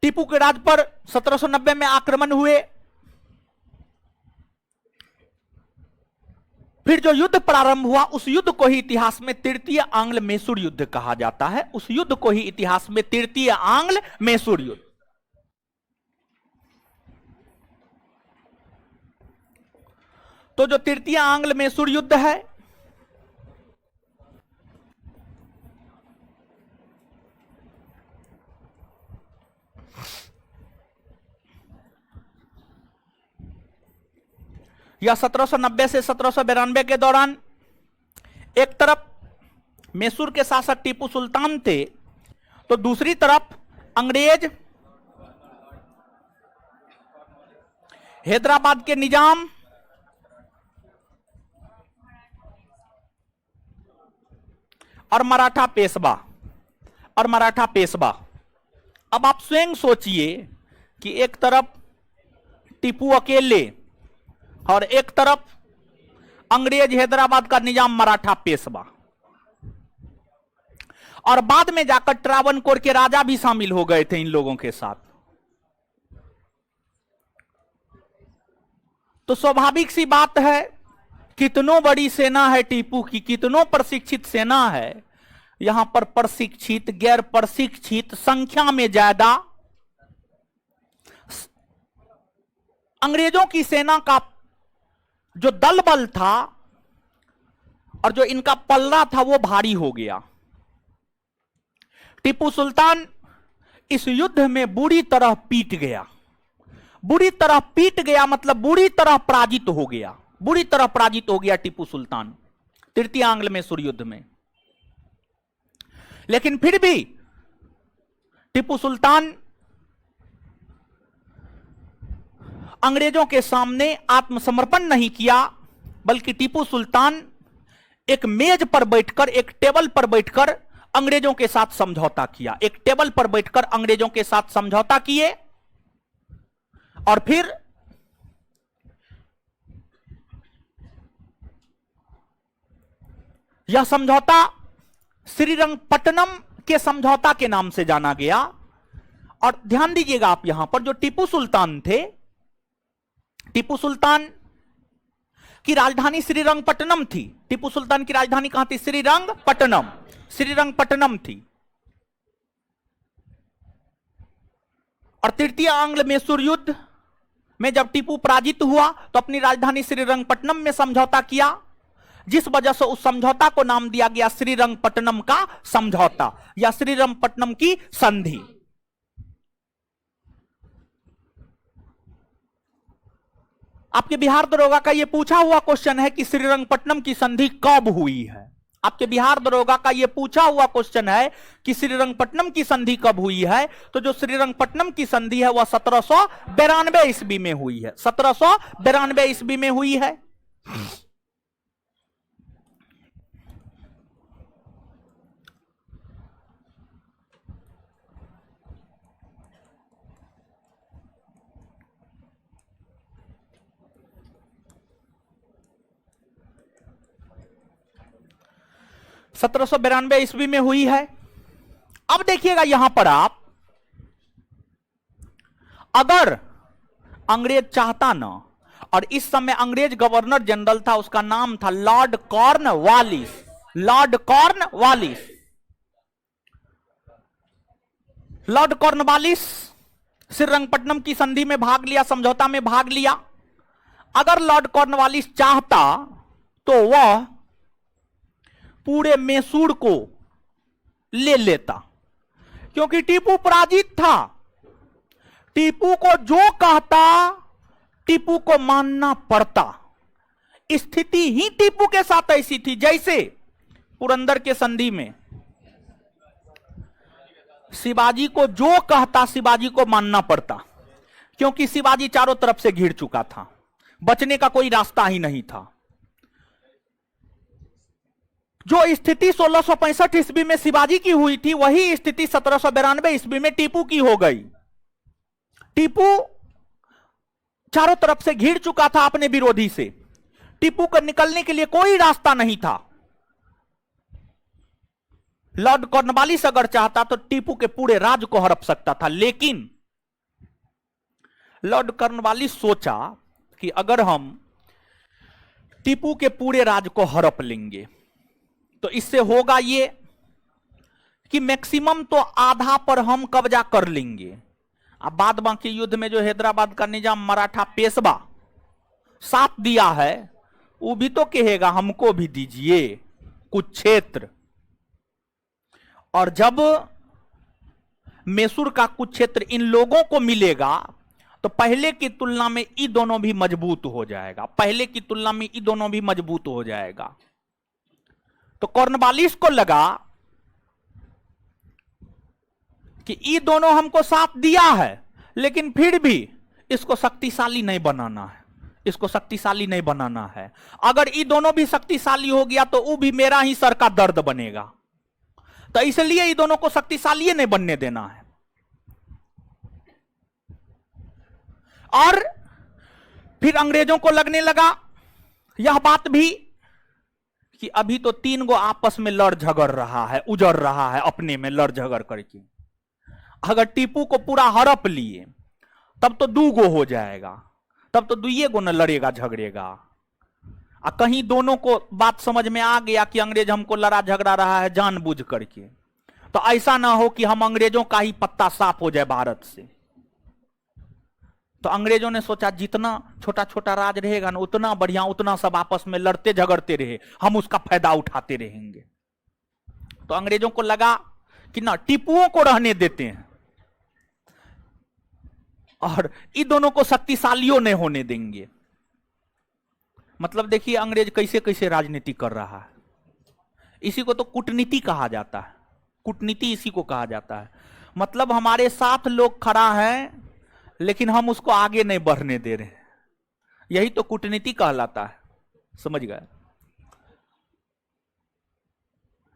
टीपू के राज पर 1790 में आक्रमण हुए। फिर जो युद्ध प्रारंभ हुआ, उस युद्ध को ही इतिहास में तृतीय आंग्ल मैसूर युद्ध कहा जाता है। उस युद्ध को ही इतिहास में तृतीय आंग्ल मैसूर युद्ध। तो जो तृतीय आंग्ल मैसूर युद्ध है, यह 1790 से 1792 के दौरान एक तरफ मैसूर के शासक टीपू सुल्तान थे, तो दूसरी तरफ अंग्रेज हैदराबाद के निजाम और मराठा पेशवा। अब आप स्वयं सोचिए कि एक तरफ टीपू अकेले और एक तरफ अंग्रेज हैदराबाद का निजाम मराठा पेशवा, और बाद में जाकर ट्रावनकोर के राजा भी शामिल हो गए थे इन लोगों के साथ। तो स्वाभाविक सी बात है, कितनों बड़ी सेना है टीपू की, कितनों प्रशिक्षित सेना है, यहां पर प्रशिक्षित गैर प्रशिक्षित संख्या में ज्यादा अंग्रेजों की सेना का जो दल बल था और जो इनका पल्ला था वो भारी हो गया। टीपू सुल्तान इस युद्ध में बुरी तरह पीट गया। बुरी तरह पीट गया मतलब बुरी तरह पराजित हो गया। बुरी तरह पराजित हो गया टीपू सुल्तान तृतीय आंग्ल मैसूर युद्ध में। लेकिन फिर भी टीपू सुल्तान अंग्रेजों के सामने आत्मसमर्पण नहीं किया, बल्कि टीपू सुल्तान एक मेज पर बैठकर, एक टेबल पर बैठकर अंग्रेजों के साथ समझौता किया। एक टेबल पर बैठकर अंग्रेजों के साथ समझौता किए और फिर यह समझौता श्रीरंगपट्टनम के समझौता के नाम से जाना गया। और ध्यान दीजिएगा आप यहां पर, जो टीपू सुल्तान थे, टीपू सुल्तान की राजधानी श्रीरंगपट्टनम थी। टीपू सुल्तान की राजधानी कहां थी? श्रीरंगपट्टनम थी। और तृतीय आंग्ल मैसूर युद्ध में जब टीपू पराजित हुआ तो अपनी राजधानी श्रीरंगपट्टनम में समझौता किया, जिस वजह से उस समझौता को नाम दिया गया श्रीरंगपट्टनम का समझौता या श्रीरंगपट्टनम की संधि। आपके बिहार दरोगा का यह पूछा हुआ क्वेश्चन है कि श्रीरंगपट्टनम की संधि कब हुई है। आपके बिहार दरोगा का यह पूछा हुआ क्वेश्चन है कि श्रीरंगपट्टनम की संधि कब हुई है। तो जो श्रीरंगपट्टनम की संधि है वह 1792 ईस्वी में हुई है। 1792 ईस्वी में हुई है। 1792 ईस्वी में हुई है। अब देखिएगा यहां पर आप, अगर अंग्रेज चाहता ना, और इस समय अंग्रेज गवर्नर जनरल था, उसका नाम था Lord Cornwallis. Lord Cornwallis, Lord Cornwallis Srirangapatnam की संधि में भाग लिया, समझौता में भाग लिया। अगर लॉर्ड कॉर्नवालिस चाहता तो वह पूरे मैसूर को ले लेता, क्योंकि टीपू पराजित था। टीपू को जो कहता टीपू को मानना पड़ता। स्थिति ही टीपू के साथ ऐसी थी जैसे पुरंदर के संधि में शिवाजी को जो कहता शिवाजी को मानना पड़ता, क्योंकि शिवाजी चारों तरफ से घिर चुका था, बचने का कोई रास्ता ही नहीं था। जो स्थिति 1665 ईस्वी में शिवाजी की हुई थी, वही स्थिति 1792 ईस्वी में टीपू की हो गई। टीपू चारों तरफ से घिर चुका था अपने विरोधी से। टीपू को निकलने के लिए कोई रास्ता नहीं था। लॉर्ड कॉर्नवालिस अगर चाहता तो टीपू के पूरे राज को हड़प सकता था, लेकिन लॉर्ड कॉर्नवालिस सोचा कि अगर हम टीपू के पूरे राज को हड़प लेंगे तो इससे होगा ये कि मैक्सिमम तो आधा पर हम कब्जा कर लेंगे। अब बाद बाकी युद्ध में जो हैदराबाद का निजाम मराठा पेशवा साथ दिया है, वो भी तो कहेगा हमको भी दीजिए कुछ क्षेत्र। और जब मैसूर का कुछ क्षेत्र इन लोगों को मिलेगा तो पहले की तुलना में ये दोनों भी मजबूत हो जाएगा। पहले की तुलना में ये दोनों भी मजबूत हो जाएगा। तो कॉर्नवालिस को लगा कि ये दोनों हमको साथ दिया है, लेकिन फिर भी इसको शक्तिशाली नहीं बनाना है, इसको शक्तिशाली नहीं बनाना है। अगर ये दोनों भी शक्तिशाली हो गया तो वो भी मेरा ही सर का दर्द बनेगा, तो इसलिए ये दोनों को शक्तिशाली नहीं बनने देना है। और फिर अंग्रेजों को लगने लगा यह बात भी कि अभी तो तीन गो आपस में लड़ झगड़ रहा है, उजड़ रहा है, अपने में लड़ झगड़ करके। अगर टीपू को पूरा हड़प लिए तब तो दू गो हो जाएगा, तब तो दुइये गो न लड़ेगा झगड़ेगा। कहीं दोनों को बात समझ में आ गया कि अंग्रेज हमको लड़ा झगड़ा रहा है जानबूझ करके, तो ऐसा ना हो कि हम अंग्रेजों का ही पत्ता साफ हो जाए भारत से। तो अंग्रेजों ने सोचा जितना छोटा छोटा राज रहेगा ना उतना बढ़िया, उतना सब आपस में लड़ते झगड़ते रहे, हम उसका फायदा उठाते रहेंगे। तो अंग्रेजों को लगा कि ना टीपुओं को रहने देते हैं और इन दोनों को शक्तिशालियों नहीं होने देंगे। मतलब देखिए अंग्रेज कैसे कैसे राजनीति कर रहा है। इसी को तो कूटनीति कहा जाता है, कूटनीति इसी को कहा जाता है। मतलब हमारे साथ लोग खड़ा है लेकिन हम उसको आगे नहीं बढ़ने दे रहे, यही तो कूटनीति कहलाता है। समझ गए?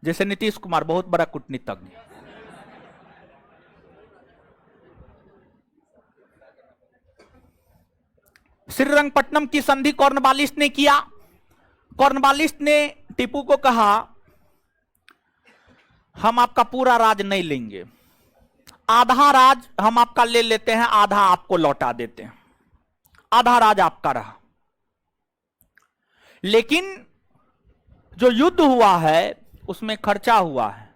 जैसे नीतीश कुमार बहुत बड़ा कूटनीतिज्ञ, श्रीरंगपट्टनम की संधि कॉर्नवालिस ने किया। कॉर्नवालिस ने टीपू को कहा हम आपका पूरा राज नहीं लेंगे, आधा राज हम आपका ले लेते हैं, आधा आपको लौटा देते हैं, आधा राज आपका रहा। लेकिन जो युद्ध हुआ है उसमें खर्चा हुआ है,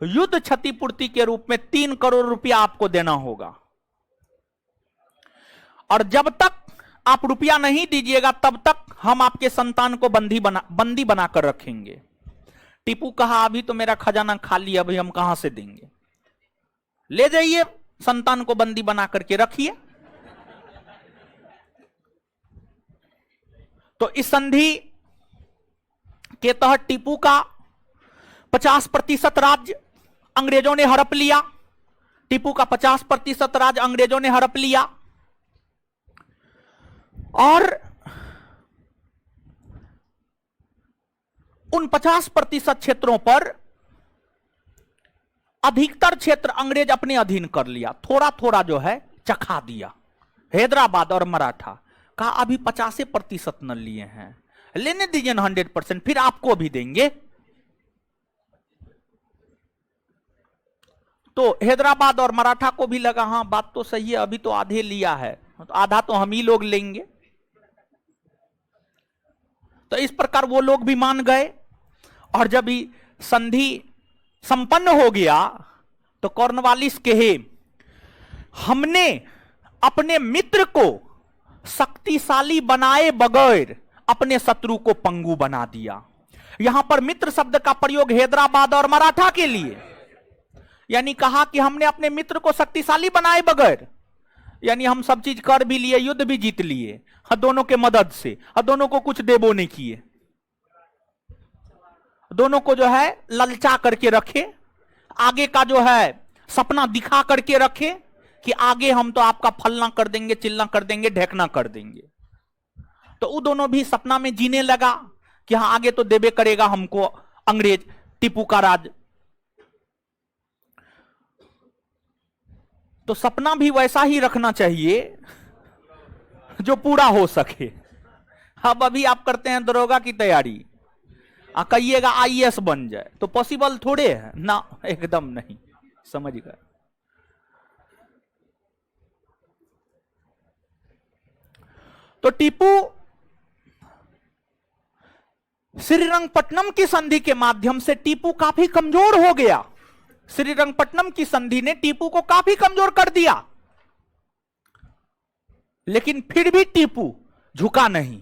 युद्ध क्षतिपूर्ति के रूप में 3 करोड़ रुपया आपको देना होगा, और जब तक आप रुपया नहीं दीजिएगा तब तक हम आपके संतान को बंदी बनाकर रखेंगे। टीपू कहा अभी तो मेरा खजाना खाली, अभी हम कहां से देंगे, ले जाइए संतान को बंदी बना करके रखिए। तो इस संधि के तहत टीपू का 50% राज्य अंग्रेजों ने हड़प लिया। टीपू का 50% राज्य अंग्रेजों ने हड़प लिया और उन 50% क्षेत्रों पर अधिकतर क्षेत्र अंग्रेज अपने अधीन कर लिया, थोड़ा थोड़ा जो है चखा दिया। हैदराबाद और मराठा का अभी 50% न लिए हैं, लेने दीजिए 100%, फिर आपको भी देंगे। तो हैदराबाद और मराठा को भी लगा हाँ बात तो सही है, अभी तो आधे लिया है तो आधा तो हम ही लोग लेंगे। तो इस प्रकार वो लोग भी मान गए। और जब संधि संपन्न हो गया तो कॉर्नवालिस कहे हमने अपने मित्र को शक्तिशाली बनाए बगैर अपने शत्रु को पंगु बना दिया। यहां पर मित्र शब्द का प्रयोग हैदराबाद और मराठा के लिए, यानी कहा कि हमने अपने मित्र को शक्तिशाली बनाए बगैर, यानी हम सब चीज कर भी लिए, युद्ध भी जीत लिए दोनों के मदद से, और दोनों को कुछ देबो नहीं किए, दोनों को जो है ललचा करके रखे, आगे का जो है सपना दिखा करके रखे कि आगे हम तो आपका फलना कर देंगे, चिल्ला कर देंगे, ढेकना कर देंगे। तो वो दोनों भी सपना में जीने लगा कि हाँ आगे तो देबे करेगा हमको अंग्रेज, टीपू का राज। तो सपना भी वैसा ही रखना चाहिए जो पूरा हो सके। अब अभी आप करते हैं दरोगा की तैयारी, कहिएगा आईएएस बन जाए, तो पॉसिबल थोड़े है ना, एकदम नहीं, समझ गए। तो टीपू श्रीरंगपट्टनम की संधि के माध्यम से टीपू काफी कमजोर हो गया। श्रीरंगपट्टनम की संधि ने टीपू को काफी कमजोर कर दिया, लेकिन फिर भी टीपू झुका नहीं।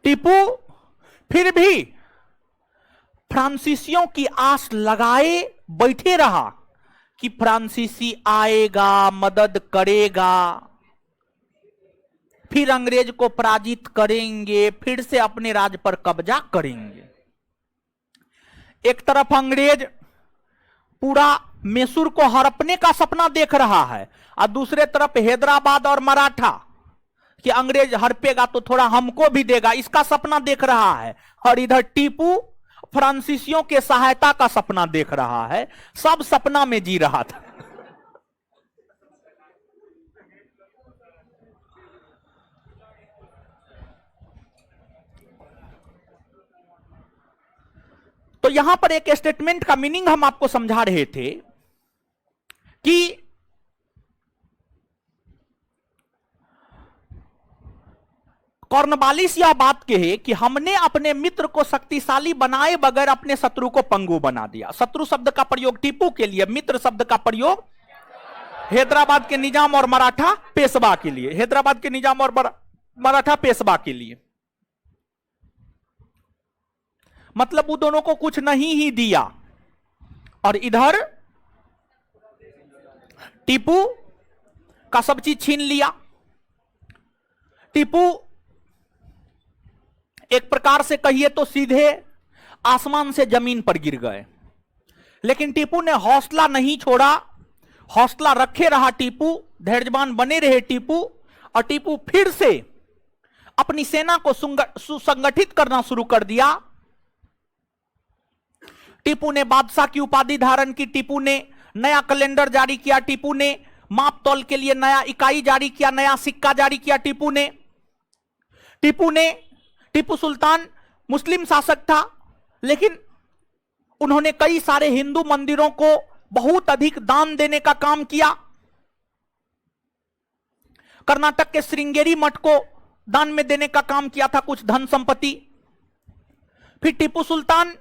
टीपू फिर भी फ्रांसीसियों की आस लगाए बैठे रहा कि फ्रांसीसी आएगा, मदद करेगा, फिर अंग्रेज को पराजित करेंगे, फिर से अपने राज पर कब्जा करेंगे। एक तरफ अंग्रेज पूरा मैसूर को हड़पने का सपना देख रहा है, और दूसरे तरफ हैदराबाद और मराठा कि अंग्रेज हड़पेगा तो थोड़ा हमको भी देगा, इसका सपना देख रहा है। और इधर टीपू फ्रांसीसियों के सहायता का सपना देख रहा है, सब सपना में जी रहा था। तो यहां पर एक स्टेटमेंट का मीनिंग हम आपको समझा रहे थे कि कॉर्नवालिस यह बात कहे कि हमने अपने मित्र को शक्तिशाली बनाए बगैर अपने शत्रु को पंगु बना दिया। शत्रु शब्द का प्रयोग टीपू के लिए, मित्र शब्द का प्रयोग हैदराबाद के निजाम और मराठा पेशवा के लिए, हैदराबाद के निजाम और मराठा पेशवा के लिए। मतलब वो दोनों को कुछ नहीं ही दिया, और इधर टीपू का सब चीज छीन लिया। टीपू एक प्रकार से कहिए तो सीधे आसमान से जमीन पर गिर गए, लेकिन टीपू ने हौसला नहीं छोड़ा, हौसला रखे रहा टीपू, धैर्यवान बने रहे टीपू। और टीपू फिर से अपनी सेना को सुसंगठित करना शुरू कर दिया। टीपू ने बादशाह की उपाधि धारण की, टीपू ने नया कैलेंडर जारी किया, टीपू ने माप तौल के लिए नया इकाई जारी किया, नया सिक्का जारी किया। टीपू सुल्तान मुस्लिम शासक था, लेकिन उन्होंने कई सारे हिंदू मंदिरों को बहुत अधिक दान देने का काम किया। कर्नाटक के श्रृंगेरी मठ को दान में देने का काम किया था, कुछ धन संपत्ति। फिर टीपू सुल्तान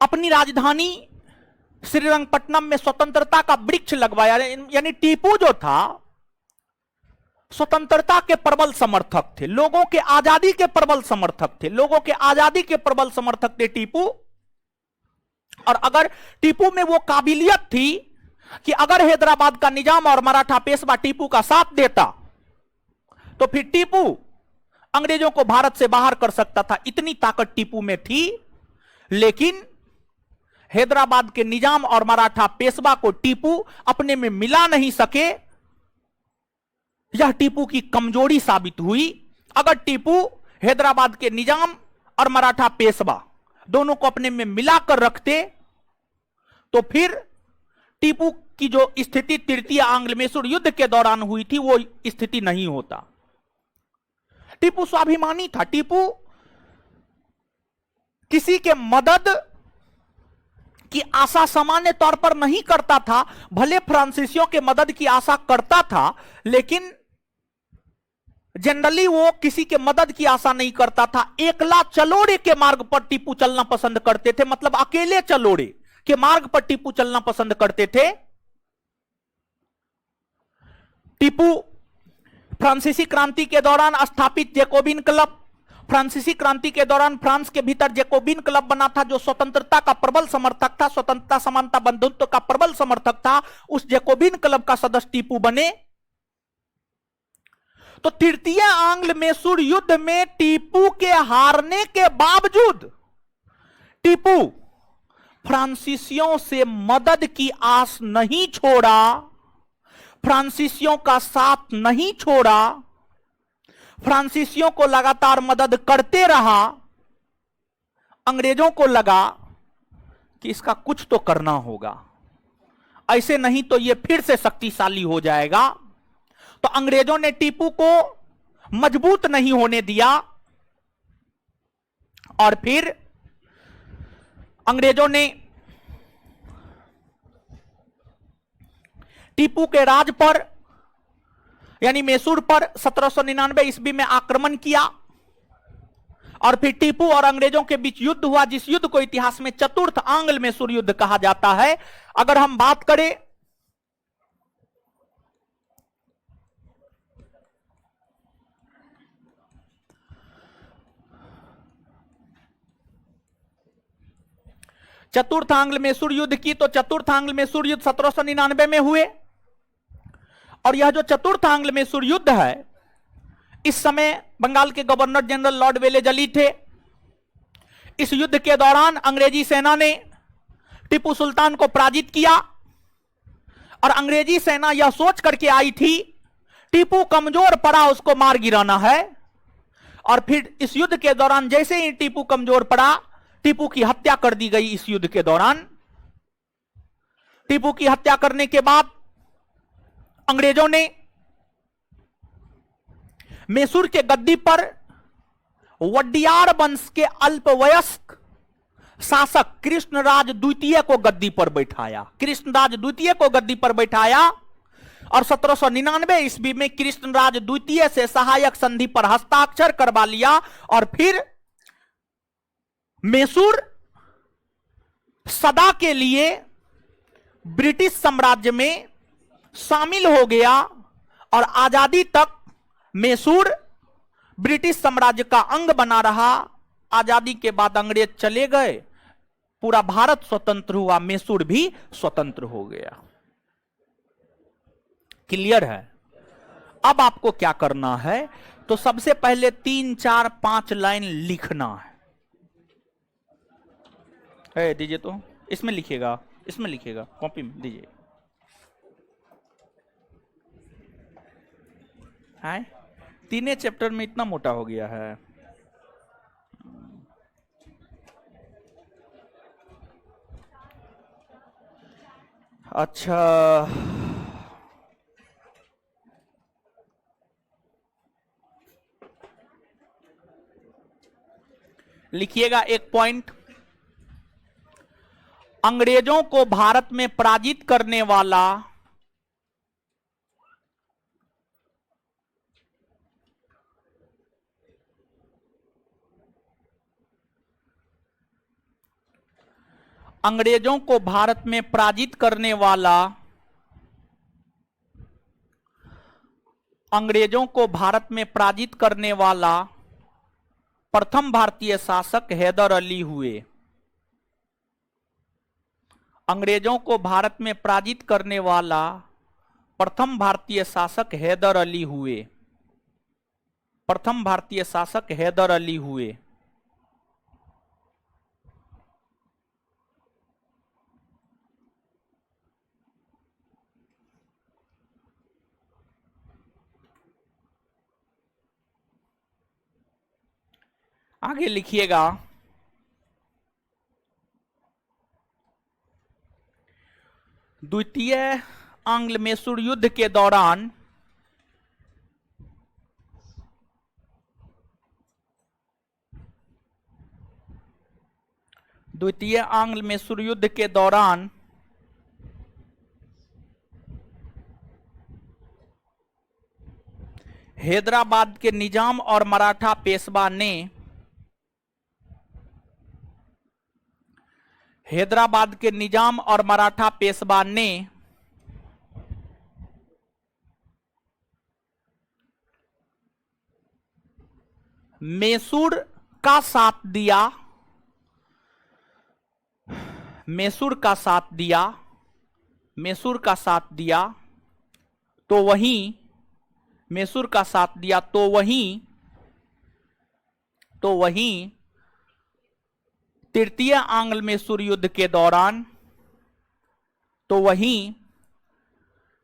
अपनी राजधानी श्रीरंगपट्टनम में स्वतंत्रता का वृक्ष लगवाया। यानी टीपू जो था स्वतंत्रता के प्रबल समर्थक थे, लोगों के आजादी के प्रबल समर्थक थे, लोगों के आजादी के प्रबल समर्थक थे टीपू। और अगर टीपू में वो काबिलियत थी कि अगर हैदराबाद का निजाम और मराठा पेशवा टीपू का साथ देता तो फिर टीपू अंग्रेजों को भारत से बाहर कर सकता था, इतनी ताकत टीपू में थी। लेकिन हैदराबाद के निजाम और मराठा पेशवा को टीपू अपने में मिला नहीं सके, यह टीपू की कमजोरी साबित हुई। अगर टीपू हैदराबाद के निजाम और मराठा पेशवा दोनों को अपने में मिलाकर रखते तो फिर टीपू की जो स्थिति तृतीय आंग्ल मैसूर युद्ध के दौरान हुई थी वो स्थिति नहीं होता। टीपू स्वाभिमानी था, टीपू किसी के मदद की आशा सामान्य तौर पर नहीं करता था, भले फ्रांसीसियों के मदद की आशा करता था, लेकिन जनरली वो किसी के मदद की आशा नहीं करता था। एकला चलोड़े के मार्ग पर टीपू चलना पसंद करते थे, मतलब अकेले चलोड़े के मार्ग पर टीपू चलना पसंद करते थे। टीपू फ्रांसीसी क्रांति के दौरान स्थापित जैकोबिन क्लब, फ्रांसीसी क्रांति के दौरान फ्रांस के भीतर जैकोबिन क्लब बना था, जो स्वतंत्रता का प्रबल समर्थक था, स्वतंत्रता समानता बंधुत्व का प्रबल समर्थक था। उस जैकोबिन क्लब का सदस्य टीपू बने। तो तृतीय आंग्ल मैसूर युद्ध में टीपू के हारने के बावजूद टीपू फ्रांसीसियों से मदद की आस नहीं छोड़ा, फ्रांसीसियों का साथ नहीं छोड़ा, फ्रांसीसियों को लगातार मदद करते रहा। अंग्रेजों को लगा कि इसका कुछ तो करना होगा, ऐसे नहीं तो यह फिर से शक्तिशाली हो जाएगा। तो अंग्रेजों ने टीपू को मजबूत नहीं होने दिया और फिर अंग्रेजों ने टीपू के राज पर यानी मैसूर पर 1799 ईस्वी में आक्रमण किया और फिर टीपू और अंग्रेजों के बीच युद्ध हुआ, जिस युद्ध को इतिहास में चतुर्थ आंग्ल मैसूर युद्ध कहा जाता है। अगर हम बात करें चतुर्थ आंग्ल मैसूर युद्ध की, तो चतुर्थ आंग्ल मैसूर युद्ध 1799 में हुए और यह जो चतुर्थ आंग्ल मैसूर युद्ध है, इस समय बंगाल के गवर्नर जनरल लॉर्ड वेलेजली थे। इस युद्ध के दौरान अंग्रेजी सेना ने टीपू सुल्तान को पराजित किया और अंग्रेजी सेना यह सोच करके आई थी टीपू कमजोर पड़ा, उसको मार गिराना है। और फिर इस युद्ध के दौरान जैसे ही टीपू कमजोर पड़ा, टीपू की हत्या कर दी गई। इस युद्ध के दौरान टीपू की हत्या करने के बाद अंग्रेजों ने मैसूर के गद्दी पर वडियार वंश के अल्पवयस्क शासक कृष्णराज द्वितीय को गद्दी पर बैठाया। कृष्णराज द्वितीय को गद्दी पर बैठाया और 1799 ईस्वी में कृष्णराज द्वितीय से सहायक संधि पर हस्ताक्षर करवा लिया और फिर मैसूर सदा के लिए ब्रिटिश साम्राज्य में शामिल हो गया और आजादी तक मैसूर ब्रिटिश साम्राज्य का अंग बना रहा। आजादी के बाद अंग्रेज चले गए, पूरा भारत स्वतंत्र हुआ, मैसूर भी स्वतंत्र हो गया। क्लियर है? अब आपको क्या करना है, तो सबसे पहले 3, 4, 5 लाइन लिखना है। दीजिए, तो इसमें लिखिएगा, इसमें लिखिएगा, कॉपी में दीजिए। है 3 चैप्टर में इतना मोटा हो गया है। अच्छा, लिखिएगा एक पॉइंट, अंग्रेजों को भारत में पराजित करने वाला अंग्रेजों को भारत में पराजित करने वाला अंग्रेजों को भारत में पराजित करने वाला प्रथम भारतीय शासक हैदर अली हुए। अंग्रेजों को भारत में पराजित करने वाला प्रथम भारतीय शासक हैदर अली हुए। प्रथम भारतीय शासक हैदर अली हुए। आगे लिखिएगा, द्वितीय आंग्ल मैसूर युद्ध के दौरान द्वितीय आंग्ल मैसूर युद्ध के दौरान हैदराबाद के निजाम और मराठा पेशवा ने हैदराबाद के निजाम और मराठा पेशवा ने मैसूर का साथ दिया, मैसूर का साथ दिया, मैसूर का साथ दिया, तो वहीं मैसूर का साथ दिया तो वहीं तृतीय आंग्ल मैसूर युद्ध के दौरान तो वहीं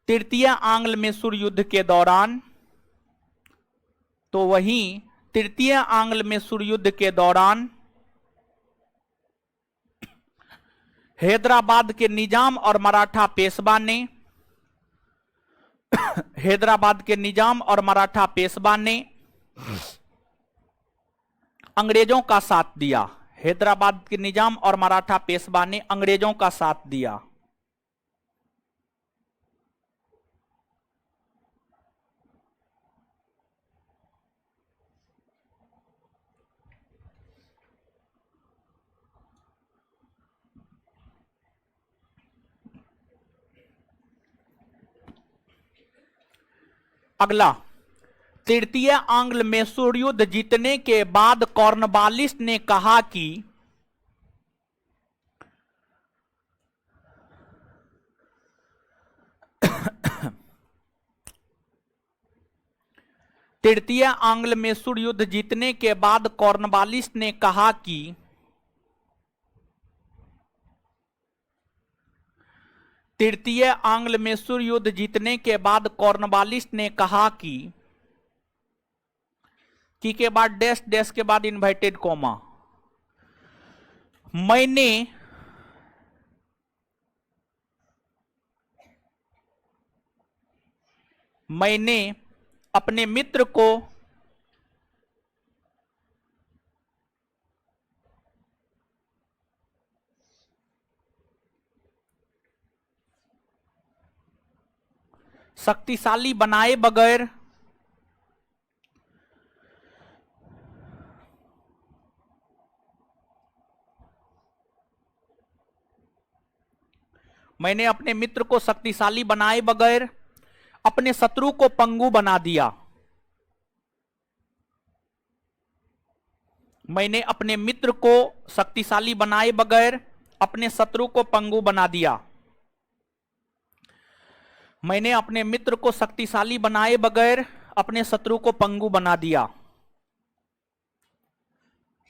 तृतीय आंग्ल मैसूर युद्ध के दौरान तो वहीं तृतीय आंग्ल मैसूर युद्ध के दौरान हैदराबाद के निजाम और मराठा पेशवा ने हैदराबाद के निजाम और मराठा पेशवा ने अंग्रेजों का साथ दिया। हैदराबाद के निजाम और मराठा पेशवा ने अंग्रेजों का साथ दिया। अगला, तृतीय आंग्ल मैसूर युद्ध जीतने के बाद कॉर्नवालिस ने कहा कि तृतीय आंग्ल मैसूर युद्ध जीतने के बाद कॉर्नवालिस ने कहा कि तृतीय आंग्ल मैसूर युद्ध जीतने के बाद कॉर्नवालिस ने कहा कि के बाद डैश डैश के बाद इन्वर्टेड कॉमा, मैंने अपने मित्र को शक्तिशाली बनाए बगैर मैंने अपने मित्र को शक्तिशाली बनाए बगैर अपने शत्रु को पंगु बना दिया। मैंने अपने मित्र को शक्तिशाली बनाए बगैर अपने शत्रु को पंगु बना दिया। मैंने अपने मित्र को शक्तिशाली बनाए बगैर अपने शत्रु को पंगु बना दिया।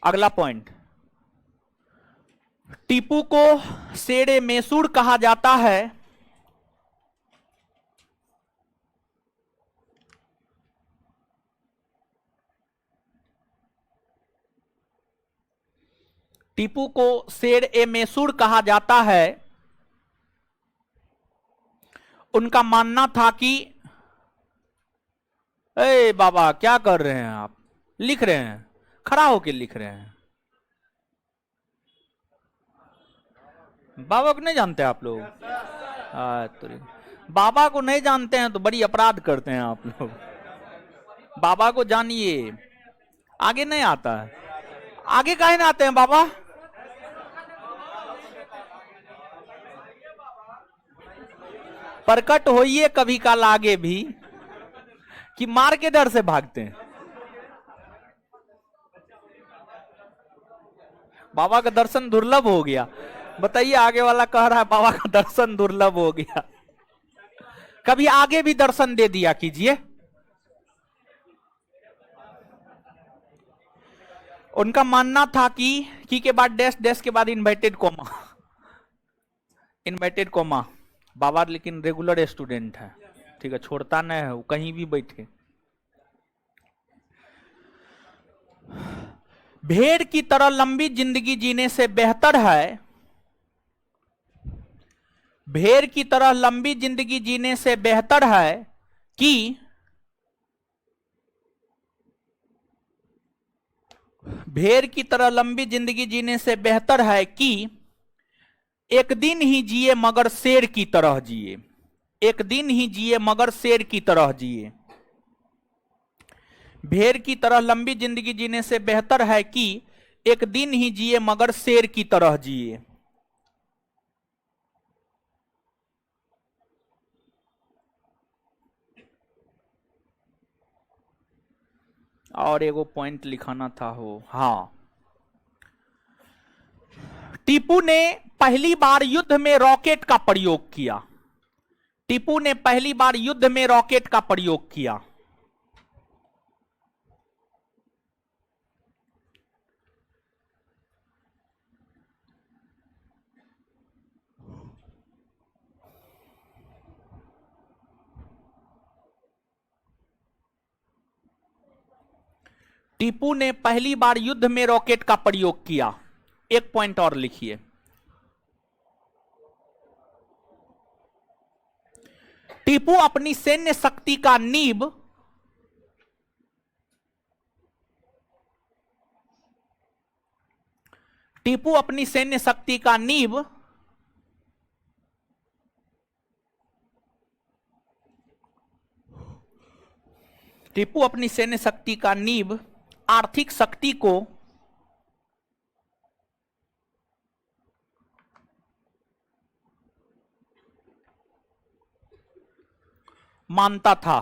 अगला पॉइंट, टीपू को शेरे मैसूर कहा जाता है। टीपू को शेर ए मैसूर कहा जाता है। उनका मानना था कि ए बाबा क्या कर रहे हैं आप, लिख रहे हैं, खड़ा होकर लिख रहे हैं। बाबा को नहीं जानते आप लोग? तो बाबा को नहीं जानते हैं तो बड़ी अपराध करते हैं आप लोग। बाबा को जानिए, आगे नहीं आता है। आगे काहे ना आते हैं बाबा? प्रकट होइए कभी काल आगे भी, कि मार के डर से भागते हैं। बाबा का दर्शन दुर्लभ हो गया। बताइए, आगे वाला कह रहा है बाबा का दर्शन दुर्लभ हो गया। कभी आगे भी दर्शन दे दिया कीजिए। उनका मानना था कि के बाद डैश डैश के बाद इन्वर्टेड कोमा, इन्वर्टेड कोमा। बाबा लेकिन रेगुलर स्टूडेंट है, ठीक है, छोड़ता नहीं है, वो कहीं भी बैठे। भेड़ की तरह लंबी जिंदगी जीने से बेहतर है, भेड़ की तरह लंबी जिंदगी जीने से बेहतर है कि भेड़ की तरह लंबी जिंदगी जीने से बेहतर है कि एक दिन ही जिए मगर शेर की तरह जिए। एक दिन ही जिए मगर शेर की तरह जिए। भेड़ की तरह लंबी जिंदगी जीने से बेहतर है कि एक दिन ही जिए मगर शेर की तरह जिए। और एगो पॉइंट लिखाना था हो, हाँ। टीपू ने पहली बार युद्ध में रॉकेट का प्रयोग किया। टीपू ने पहली बार युद्ध में रॉकेट का प्रयोग किया। टीपू ने पहली बार युद्ध में रॉकेट का प्रयोग किया। एक पॉइंट और लिखिए। टीपू अपनी सैन्य शक्ति का नींव टीपू अपनी सैन्य शक्ति का नींव टीपू अपनी सैन्य शक्ति का नींव आर्थिक शक्ति को मानता था।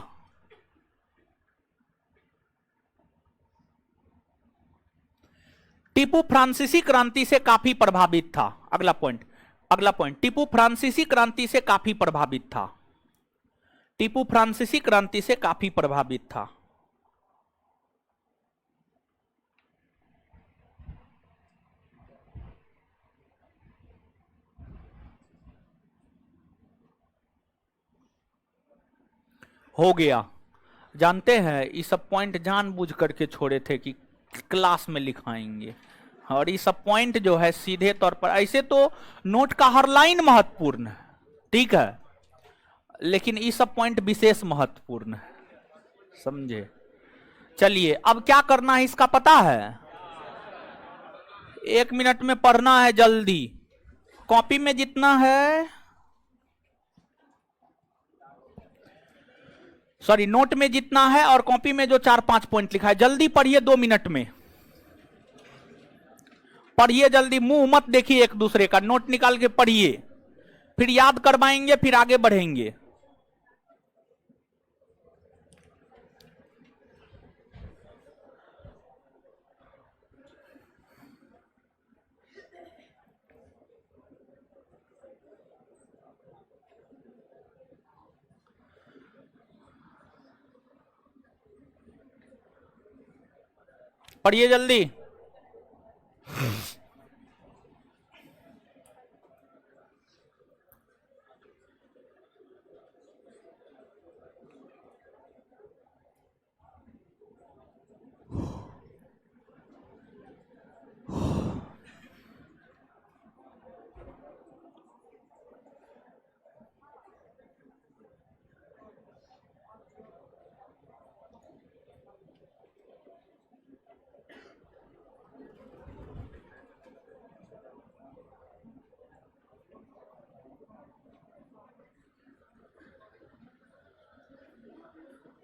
टीपू फ्रांसीसी क्रांति से काफी प्रभावित था। अगला पॉइंट टीपू फ्रांसीसी क्रांति से काफी प्रभावित था। टीपू फ्रांसीसी क्रांति से काफी प्रभावित था। हो गया। जानते हैं ये सब पॉइंट जानबूझ करके छोड़े थे कि क्लास में लिखाएंगे, और ये सब पॉइंट जो है सीधे तौर पर, ऐसे तो नोट का हर लाइन महत्वपूर्ण है, ठीक है, लेकिन ये सब पॉइंट विशेष महत्वपूर्ण है, समझे। चलिए अब क्या करना है इसका पता है। 1 मिनट में पढ़ना है जल्दी। कॉपी में जितना है, सॉरी नोट में जितना है और कॉपी में जो 4-5 पॉइंट लिखा है, जल्दी पढ़िए 2 मिनट में पढ़िए। जल्दी मुंह मत देखिए एक दूसरे का, नोट निकाल के पढ़िए, फिर याद करवाएंगे, फिर आगे बढ़ेंगे। पढ़िए जल्दी।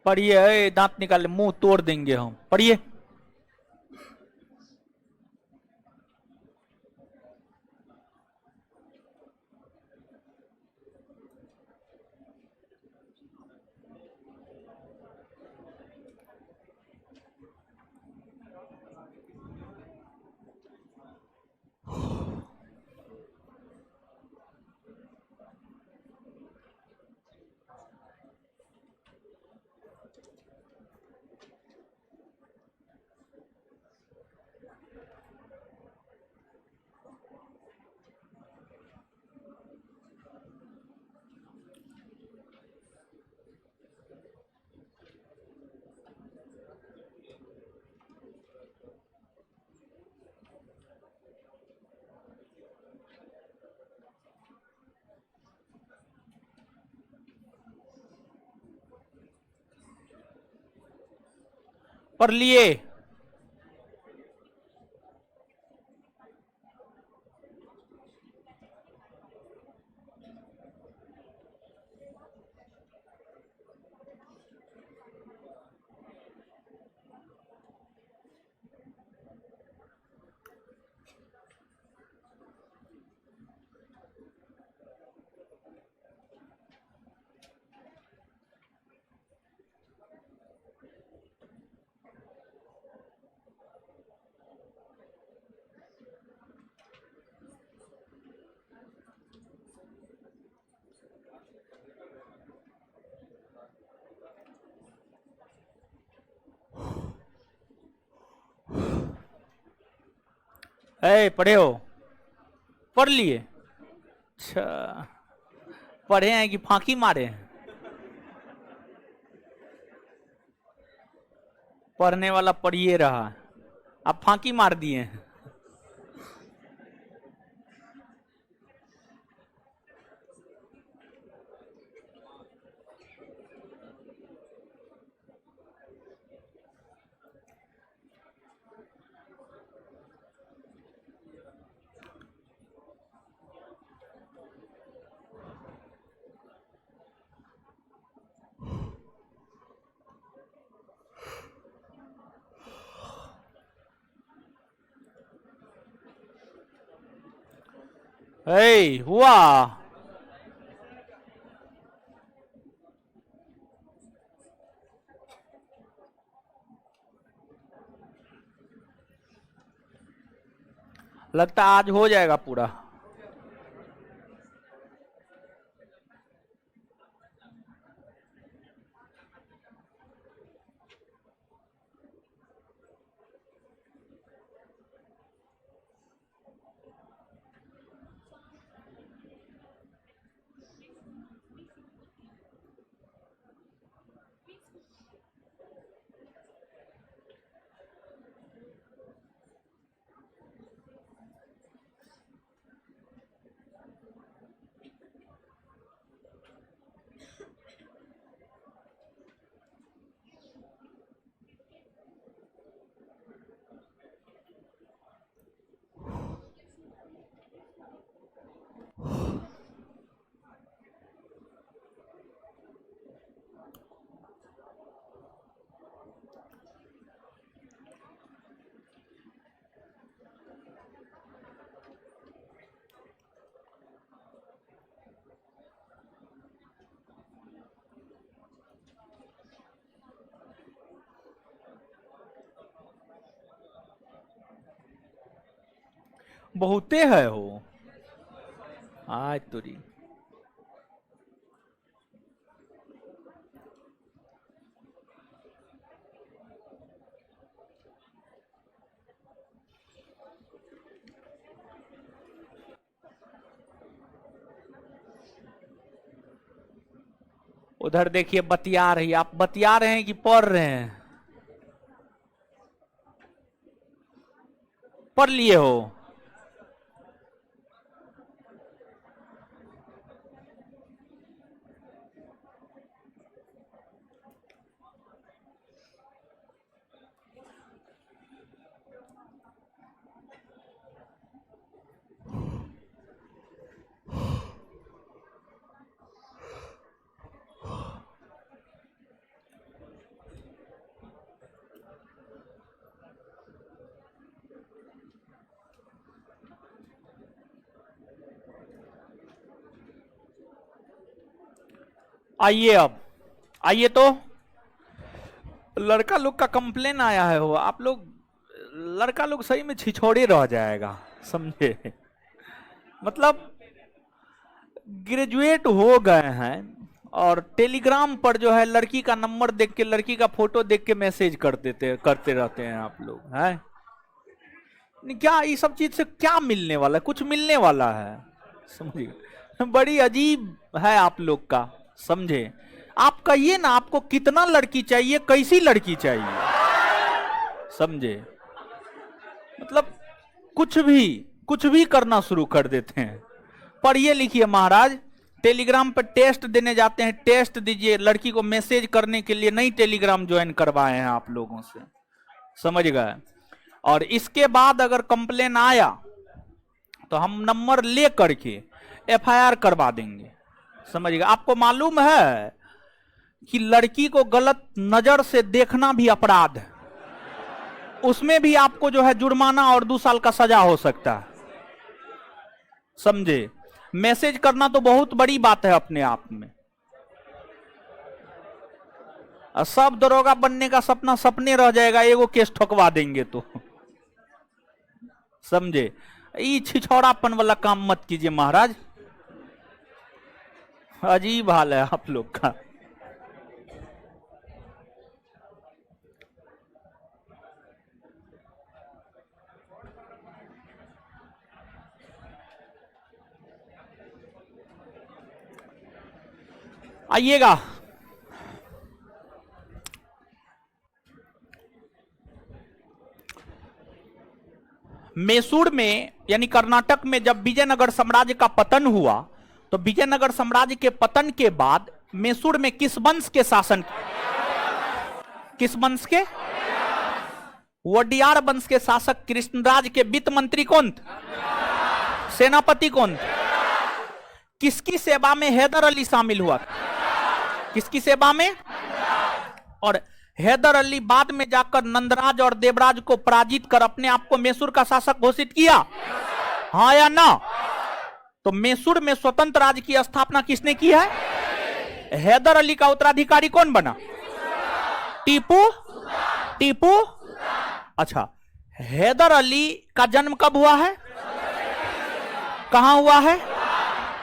पढ़िए, दांत निकाल, मुंह तोड़ देंगे हम, पढ़िए। पढ़ लिए। पढ़े हो? पढ़ लिए? अच्छा, पढ़े हैं कि फांकी मारे हैं? पढ़ने वाला पढ़िए रहा, आप फांकी मार दिए हैं। हुआ? लगता आज हो जाएगा पूरा। बहुते है हो आज तुरी। उधर देखिए बतिया रही, आप बतिया रहे हैं कि पढ़ रहे हैं? पढ़ लिए हो? आइए अब, आइए तो। लड़का लोग का कंप्लेन आया है, हो आप लोग, लड़का लोग सही में छिछोड़े रह जाएगा, समझे? मतलब ग्रेजुएट हो गए हैं और टेलीग्राम पर जो है लड़की का नंबर देख के, लड़की का फोटो देख के मैसेज कर देते, करते रहते हैं आप लोग हैं। क्या ये सब चीज से क्या मिलने वाला है? कुछ मिलने वाला है? समझिए, बड़ी अजीब है आप लोग का, समझे? आप कहिए ना, आपको कितना लड़की चाहिए, कैसी लड़की चाहिए, समझे? मतलब कुछ भी करना शुरू कर देते हैं। पढ़िए लिखिए महाराज, टेलीग्राम पर टेस्ट देने जाते हैं, टेस्ट दीजिए, लड़की को मैसेज करने के लिए नहीं टेलीग्राम ज्वाइन करवाए हैं आप लोगों से, समझ गए? और इसके बाद अगर कंप्लेन आया तो हम नंबर ले करके एफआईआर करवा देंगे, समझ गए? आपको मालूम है कि लड़की को गलत नजर से देखना भी अपराध है, उसमें भी आपको जो है जुर्माना और 2 साल का सजा हो सकता है, समझे? मैसेज करना तो बहुत बड़ी बात है अपने आप में। सब दरोगा बनने का सपना सपने रह जाएगा, एगो केस ठोकवा देंगे तो, समझे? ये छिछोड़ापन वाला काम मत कीजिए महाराज, अजीब हाल है आप लोग का। आइएगा, मैसूर में यानी कर्नाटक में जब विजयनगर साम्राज्य का पतन हुआ, तो विजयनगर साम्राज्य के पतन के बाद मैसूर में किस वंश के शासन, किस वंश के? वडियार वंश के शासक कृष्णराज के वित्त मंत्री कौन थे? सेनापति कौन थे? किसकी सेवा में हैदर अली शामिल हुआ? किसकी सेवा में? और हैदर अली बाद में जाकर नंदराज और देवराज को पराजित कर अपने आप को मैसूर का शासक घोषित किया, हाँ या ना? तो मैसूर में स्वतंत्र राज्य की स्थापना किसने की है? हैदर अली का उत्तराधिकारी कौन बना? टीपू। टीपू। अच्छा, हैदर अली का जन्म कब हुआ है? कहां हुआ है?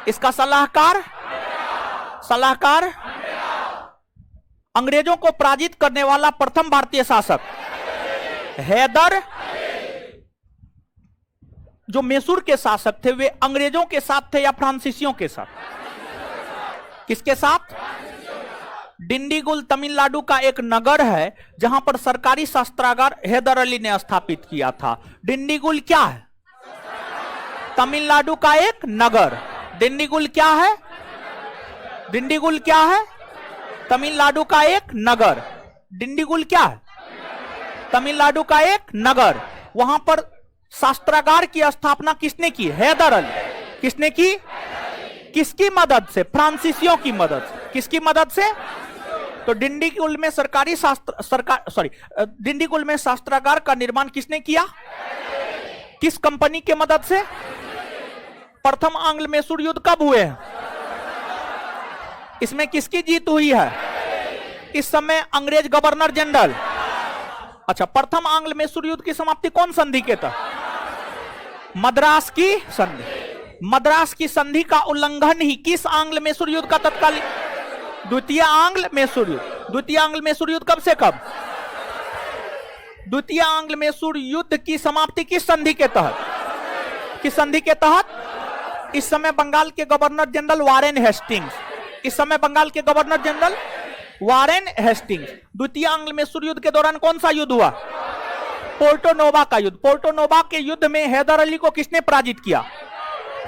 इसका सलाहकार, सलाहकार अंग्रेजों को पराजित करने वाला प्रथम भारतीय शासक हैदर। जो मैसूर के शासक थे वे अंग्रेजों के साथ थे या फ्रांसीसियों के साथ? किसके साथ? डिंडीगुल तमिलनाडु का एक नगर है जहां पर सरकारी शस्त्रागार हैदर अली ने स्थापित किया था। डिंडीगुल क्या है? तमिलनाडु का एक नगर। डिंडीगुल क्या है? डिंडीगुल क्या है? तमिलनाडु का एक नगर। डिंडीगुल क्या है? तमिलनाडु का एक नगर। वहां पर शस्त्रागार की स्थापना किसने की? हैदर अली। किसने की? किसकी मदद से? फ्रांसीसियों की मदद से। किसकी मदद से? तो डिंडीगुल में डिंडीगुल में शस्त्रागार का निर्माण किसने किया? किस कंपनी के मदद से? प्रथम आंग्ल मैसूर युद्ध कब हुए हैं? इसमें किसकी जीत हुई है? इस समय अंग्रेज गवर्नर जनरल। अच्छा, प्रथम आंग्ल मैसूर युद्ध की समाप्ति कौन संधि के तहत? मद्रास की संधि। मद्रास की संधि का उल्लंघन ही किस आंग्ल मैसूर युद्ध का तत्कालीन? द्वितीय आंग्ल मैसूर युद्ध। द्वितीय आंग्ल मैसूर युद्ध कब से कब? द्वितीय आंग्ल मैसूर युद्ध की समाप्ति किस संधि के तहत? किस संधि के तहत? इस समय बंगाल के गवर्नर जनरल वारेन हेस्टिंग्स। इस समय बंगाल के गवर्नर जनरल वारेन हेस्टिंग्स। द्वितीय आंग्ल मैसूर युद्ध के दौरान कौन सा युद्ध हुआ? पोर्टो नोवा का युद्ध। पोर्टो नोवा के युद्ध में हैदर अली को किसने पराजित किया?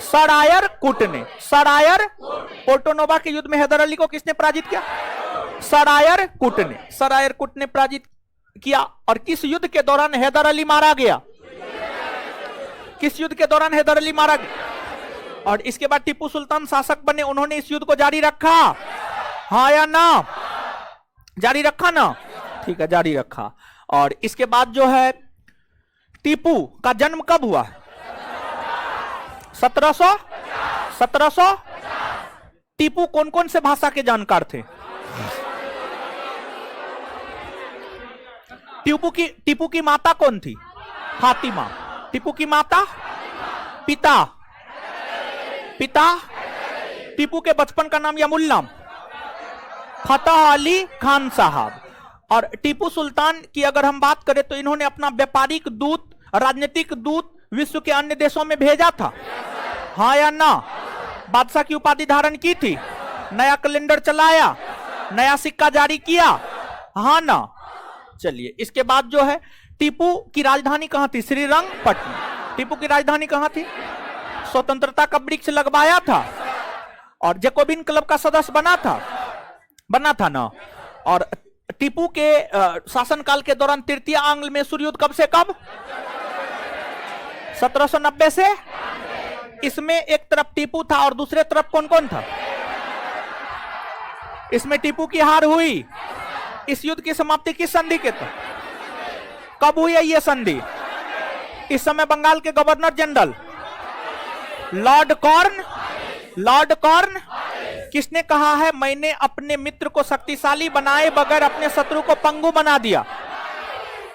सर आयर कुट ने। सर आयर। पोर्टो नोवा के युद्ध में हैदर अली को किसने पराजित किया? सर आयर कुट ने। सर आयर कुट ने पराजित किया। और किस युद्ध के दौरान हैदर अली मारा गया? किस युद्ध के दौरान हैदर अली मारा गया? और इसके बाद टीपू सुल्तान शासक बने, उन्होंने इस युद्ध को जारी रखा, हाँ या ना? जारी रखा ना? ठीक है, जारी रखा। और इसके बाद जो है टीपू का जन्म कब हुआ? 1700। टीपू कौन कौन से भाषा के जानकार थे? टीपू की माता कौन थी? फातिमा। टीपू की माता? पिता? टीपू के बचपन का नाम या मूल नाम? फतेह अली खान साहब। और टीपू सुल्तान की अगर हम बात करें तो इन्होंने अपना व्यापारिक दूत, राजनीतिक दूत विश्व के अन्य देशों में भेजा था, हाँ या ना? बादशाह की उपाधि धारण की थी, नया कैलेंडर चलाया, नया सिक्का जारी किया, हाँ ना? चलिए, इसके बाद जो है टीपू की राजधानी कहां थी? श्रीरंगपट्टनम। टीपू की राजधानी कहां थी? स्वतंत्रता का वृक्ष लगवाया था और जैकोबिन क्लब का सदस्य बना था ना? और टीपू के शासनकाल के दौरान तृतीय आंग्ल मैसूर युद्ध कब से कब? 1790 से। इसमें एक तरफ टीपू था और दूसरे तरफ कौन कौन था? इसमें टीपू की हार हुई। इस युद्ध की समाप्ति किस संधि के तहत? कब हुई है यह संधि? इस समय बंगाल के गवर्नर जनरल लॉर्ड कॉर्न। किसने कहा है मैंने अपने मित्र को शक्तिशाली बनाए बगैर अपने शत्रु को पंगु बना दिया?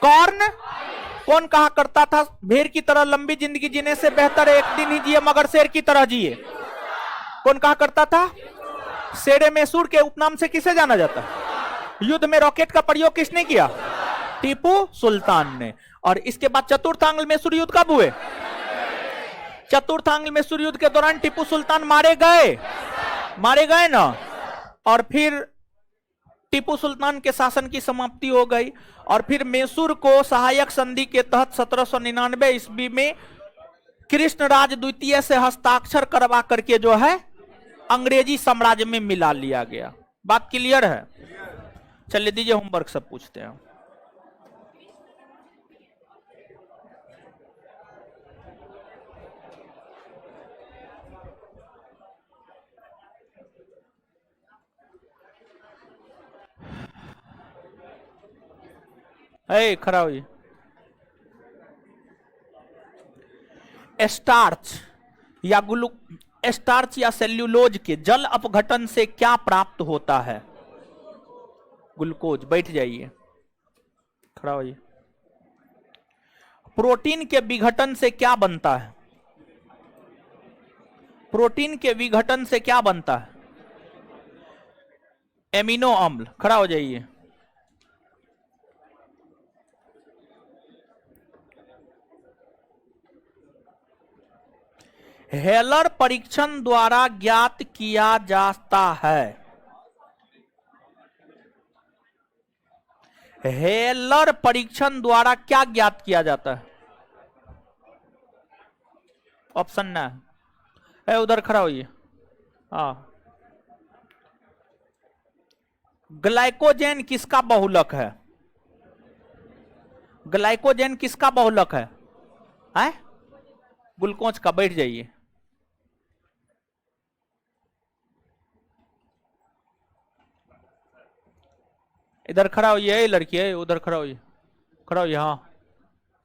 कॉर्न। कौन कहा करता था भेड़ की तरह लंबी जिंदगी जीने से बेहतर है एक दिन ही जिए मगर शेर की तरह जिए? कौन कहा करता था? शेरे मैसूर के उपनाम से किसे जाना जाता है? युद्ध में रॉकेट का प्रयोग किसने किया? टीपू सुल्तान ने। और इसके बाद चतुर्थ आंग्ल मैसूर युद्ध कब हुए? चतुर्थ आंग्ल मैसूर युद्ध के दौरान टीपू सुल्तान मारे गए ना? और फिर टीपू सुल्तान के शासन की समाप्ति हो गई, और फिर मैसूर को सहायक संधि के तहत 1799 ईस्वी में कृष्णराज द्वितीय से हस्ताक्षर करवा करके जो है अंग्रेजी साम्राज्य में मिला लिया गया। बात क्लियर है? चलिए दीजिए होमवर्क सब पूछते हैं। खड़ा होइए। स्टार्च या स्टार्च या सेल्यूलोज के जल अपघटन से क्या प्राप्त होता है? ग्लूकोज। बैठ जाइए, खड़ा होइए। प्रोटीन के विघटन से क्या बनता है? प्रोटीन के विघटन से क्या बनता है? एमिनो अम्ल। खड़ा हो जाइए। हेलर परीक्षण द्वारा ज्ञात किया जाता है। हेलर परीक्षण द्वारा क्या ज्ञात किया जाता है? ऑप्शन ना है, उधर खड़ा होइए। हाँ, ग्लाइकोजेन किसका बहुलक है? ग्लाइकोजेन किसका बहुलक है? ग्लूकोज का। बैठ जाइए। इधर खड़ा होइए, लड़की है, उधर खड़ा होइए, खड़ा होइए। हाँ,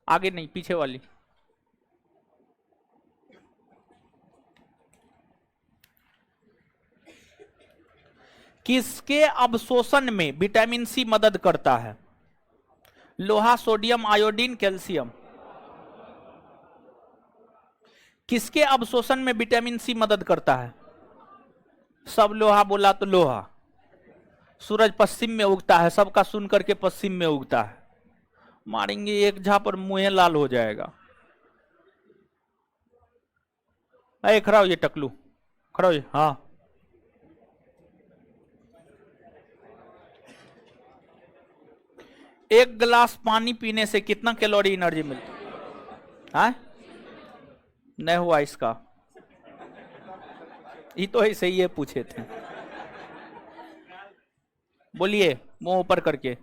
आगे नहीं, पीछे वाली। किसके अवशोषण में विटामिन सी मदद करता है? लोहा, सोडियम, आयोडीन, कैल्शियम। किसके अवशोषण में विटामिन सी मदद करता है? सब लोहा बोला तो लोहा। सूरज पश्चिम में उगता है, सबका सुन करके पश्चिम में उगता है। मारेंगे एक झापर मुंह लाल हो जाएगा। खड़ा होइए टकलू, खड़ा होइए। हाँ, एक गिलास पानी पीने से कितना कैलोरी एनर्जी मिलती है? नहीं हुआ इसका, ये तो ऐसे ही पूछे थे। बोलिए मुंह ऊपर करके।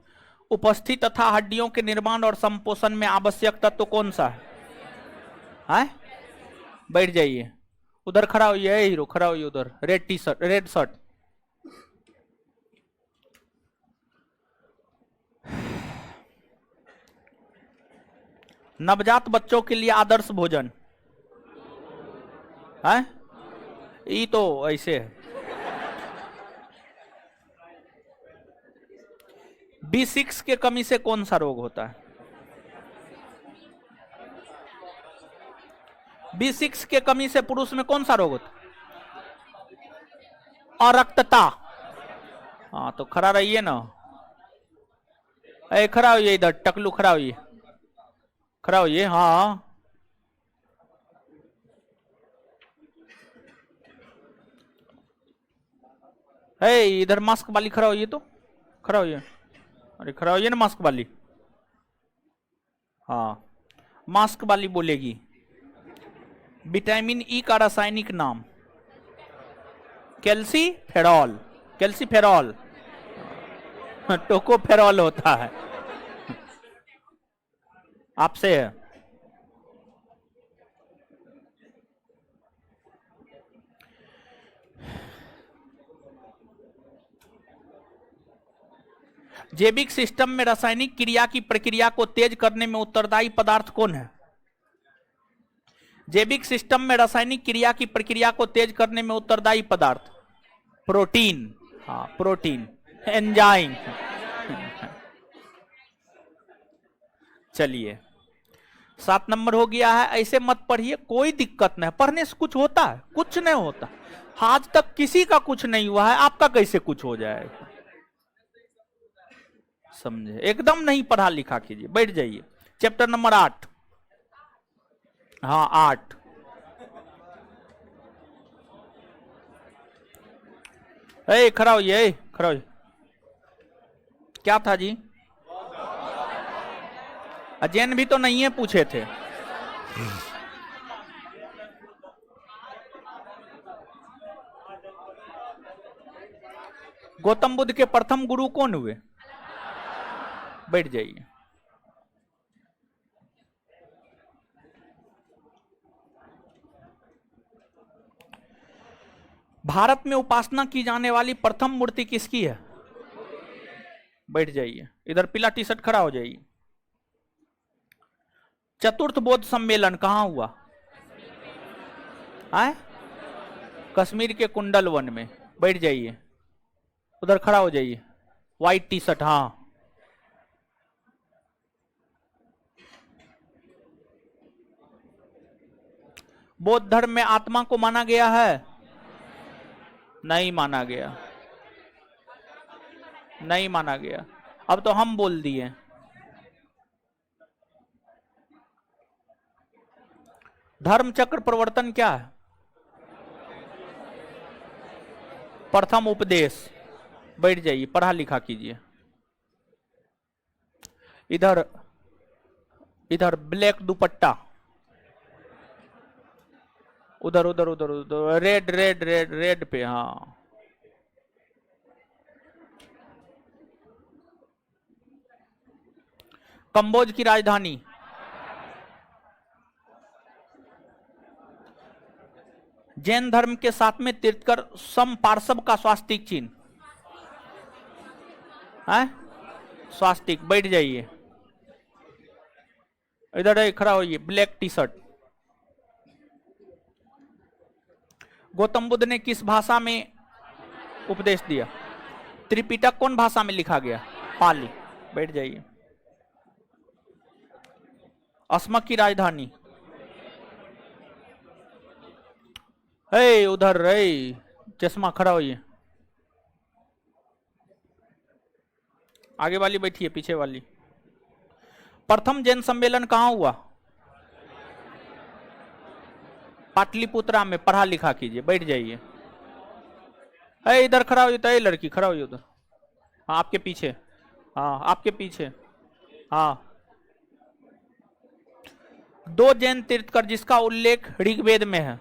उपस्थित तथा हड्डियों के निर्माण और संपोषण में आवश्यक तत्व कौन सा है? बैठ जाइए। उधर खड़ा होइए, हीरो खड़ा होइए उधर, red T shirt, red shirt. नवजात बच्चों के लिए आदर्श भोजन है? ये तो ऐसे है। B6 के कमी से कौन सा रोग होता है? B6 के कमी से पुरुष में कौन सा रोग होता है? अरक्तता। हाँ, तो खड़ा रहिए ना। खड़ा होइए, इधर टकलू खड़ा होइए, खड़ा होइए। हाँ, इधर मास्क वाली खड़ा होइए, तो खड़ा होइए। अरे खड़ा होइए ना मास्क वाली। हाँ, मास्क वाली बोलेगी। विटामिन ई का रासायनिक नाम? कैल्सीफेरॉल। कैल्सीफेरॉल, टोकोफेरॉल होता है। आपसे है। जैविक सिस्टम में रासायनिक क्रिया की प्रक्रिया को तेज करने में उत्तरदायी पदार्थ कौन है? जैविक सिस्टम में रासायनिक क्रिया की प्रक्रिया को तेज करने में उत्तरदायी पदार्थ? प्रोटीन। हाँ, प्रोटीन, एंजाइम। चलिए 7 नंबर हो गया है। ऐसे मत पढ़िए, कोई दिक्कत नहीं, पढ़ने से कुछ होता है? कुछ नहीं होता। आज तक किसी का कुछ नहीं हुआ है, आपका कैसे कुछ हो जाएगा? समझे? एकदम नहीं पढ़ा लिखा कीजिए, बैठ जाइए। Chapter number 8। हाँ, 8। खड़ा होइए, खड़ा होइए। क्या था जी? जैन भी तो नहीं है, पूछे थे। गौतम बुद्ध के प्रथम गुरु कौन हुए? बैठ जाइए। भारत में उपासना की जाने वाली प्रथम मूर्ति किसकी है? बैठ जाइए। इधर पीला टी शर्ट, खड़ा हो जाइए। चतुर्थ बौद्ध सम्मेलन कहां हुआ? आए? कश्मीर के कुंडल वन में। बैठ जाइए। उधर खड़ा हो जाइए, व्हाइट टी शर्ट। हाँ, बौद्ध धर्म में आत्मा को माना गया है? नहीं माना गया, नहीं माना गया। अब तो हम बोल दिए। धर्म चक्र प्रवर्तन क्या है? प्रथम उपदेश। बैठ जाइए, पढ़ा लिखा कीजिए। इधर इधर ब्लैक दुपट्टा, उधर उधर उधर उधर रेड रेड रेड रेड पे। हाँ, कंबोज की राजधानी? जैन धर्म के साथ में तीर्थकर सम पार्श्व का स्वास्तिक चिन्ह है, स्वास्तिक। बैठ जाइए। इधर खड़ा होइए, black T shirt. Gautam Buddha ने किस भाषा में उपदेश दिया? त्रिपिटक कौन भाषा में लिखा गया? पाली। बैठ जाइए। अस्मक की राजधानी? उधर चश्मा, खड़ा होइए। आगे वाली बैठिए, पीछे वाली। प्रथम जैन सम्मेलन कहां हुआ? पाटलिपुत्रा में। पढ़ा लिखा कीजिए। बैठ जाइए। इधर खड़ा होइए। तो लड़की खड़ा होइए उधर। हाँ, आपके पीछे। हाँ, आपके पीछे। हाँ, दो जैन तीर्थकर जिसका उल्लेख ऋग्वेद में है?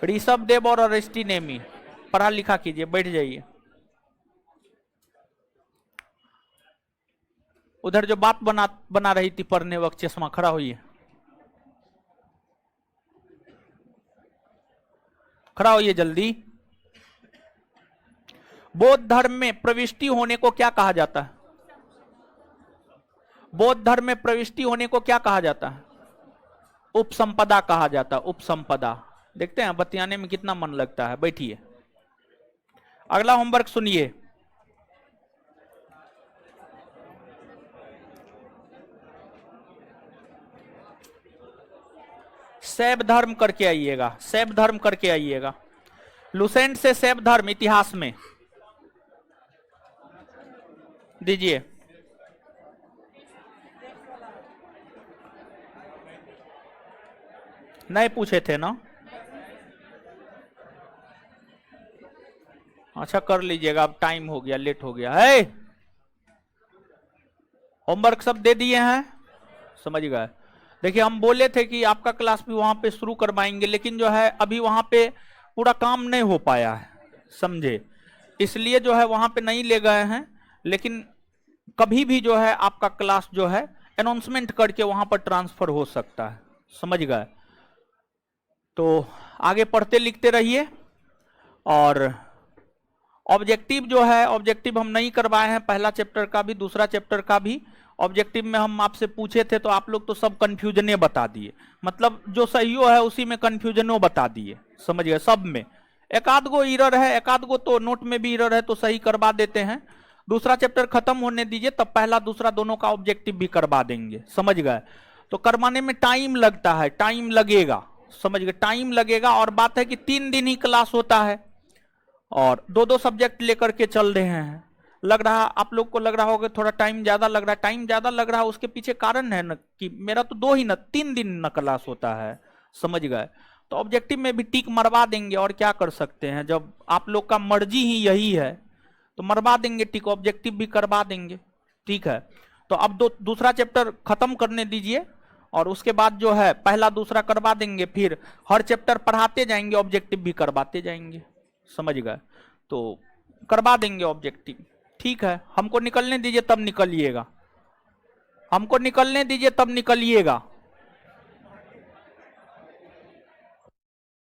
ऋषभ देव और अरिस्टिनेमी। पढ़ा लिखा कीजिए। बैठ जाइए। उधर जो बात बना रही थी पढ़ने वक्त, चश्मा, खड़ा होइए। खड़ा होइए जल्दी। बौद्ध धर्म में प्रविष्टि होने को क्या कहा जाता है? बौद्ध धर्म में प्रविष्टि होने को क्या कहा जाता है? उपसंपदा कहा जाता है। उपसंपदा। देखते हैं बतियाने में कितना मन लगता है। बैठिए। अगला होमवर्क सुनिए। शैव धर्म करके आइएगा, शैव धर्म करके आइएगा। लुसेंट से शैव धर्म इतिहास में दीजिए। नहीं पूछे थे ना? अच्छा, कर लीजिएगा। अब टाइम हो गया, लेट हो गया है। होमवर्क सब दे दिए हैं, समझ गए? देखिए, हम बोले थे कि आपका क्लास भी वहां पे शुरू करवाएंगे, लेकिन जो है अभी वहां पे पूरा काम नहीं हो पाया है, समझे? इसलिए जो है वहां पे नहीं ले गए हैं। लेकिन कभी भी जो है आपका क्लास जो है अनाउंसमेंट करके वहां पर ट्रांसफर हो सकता है, समझ गए? तो आगे पढ़ते लिखते रहिए। और ऑब्जेक्टिव जो है, ऑब्जेक्टिव हम नहीं करवाए हैं, पहला चैप्टर का भी दूसरा चैप्टर का भी। ऑब्जेक्टिव में हम आपसे पूछे थे तो आप लोग तो सब कंफ्यूजने बता दिए, मतलब जो सही है उसी में कंफ्यूजनों बता दिए, समझ गए? सब में एक आध गो इरर है, एक आध गो तो नोट में भी इरर है, तो सही करवा देते हैं। दूसरा चैप्टर खत्म होने दीजिए, तब पहला दूसरा दोनों का ऑब्जेक्टिव भी करवा देंगे, समझ गए? तो करवाने में टाइम लगता है, टाइम लगेगा, समझ गए? टाइम लगेगा। और बात है कि 3 दिन ही क्लास होता है और 2-2 सब्जेक्ट लेकर के चल रहे हैं। लग रहा, आप लोग को लग रहा होगा थोड़ा टाइम ज्यादा लग रहा है। टाइम ज्यादा लग रहा है उसके पीछे कारण है न कि मेरा तो 2 ही न 3 दिन न क्लास होता है, समझ गए? तो ऑब्जेक्टिव में भी टिक मरवा देंगे, और क्या कर सकते हैं, जब आप लोग का मर्जी ही यही है तो मरवा देंगे टिक, ऑब्जेक्टिव भी करवा देंगे। ठीक है, तो अब दूसरा चैप्टर खत्म करने दीजिए, और उसके बाद जो है पहला दूसरा करवा देंगे, फिर हर चैप्टर पढ़ाते जाएंगे, ऑब्जेक्टिव भी करवाते जाएंगे। समझ गए? तो करवा देंगे ऑब्जेक्टिव। ठीक है, हमको निकलने दीजिए तब निकलिएगा, हमको निकलने दीजिए तब निकलिएगा।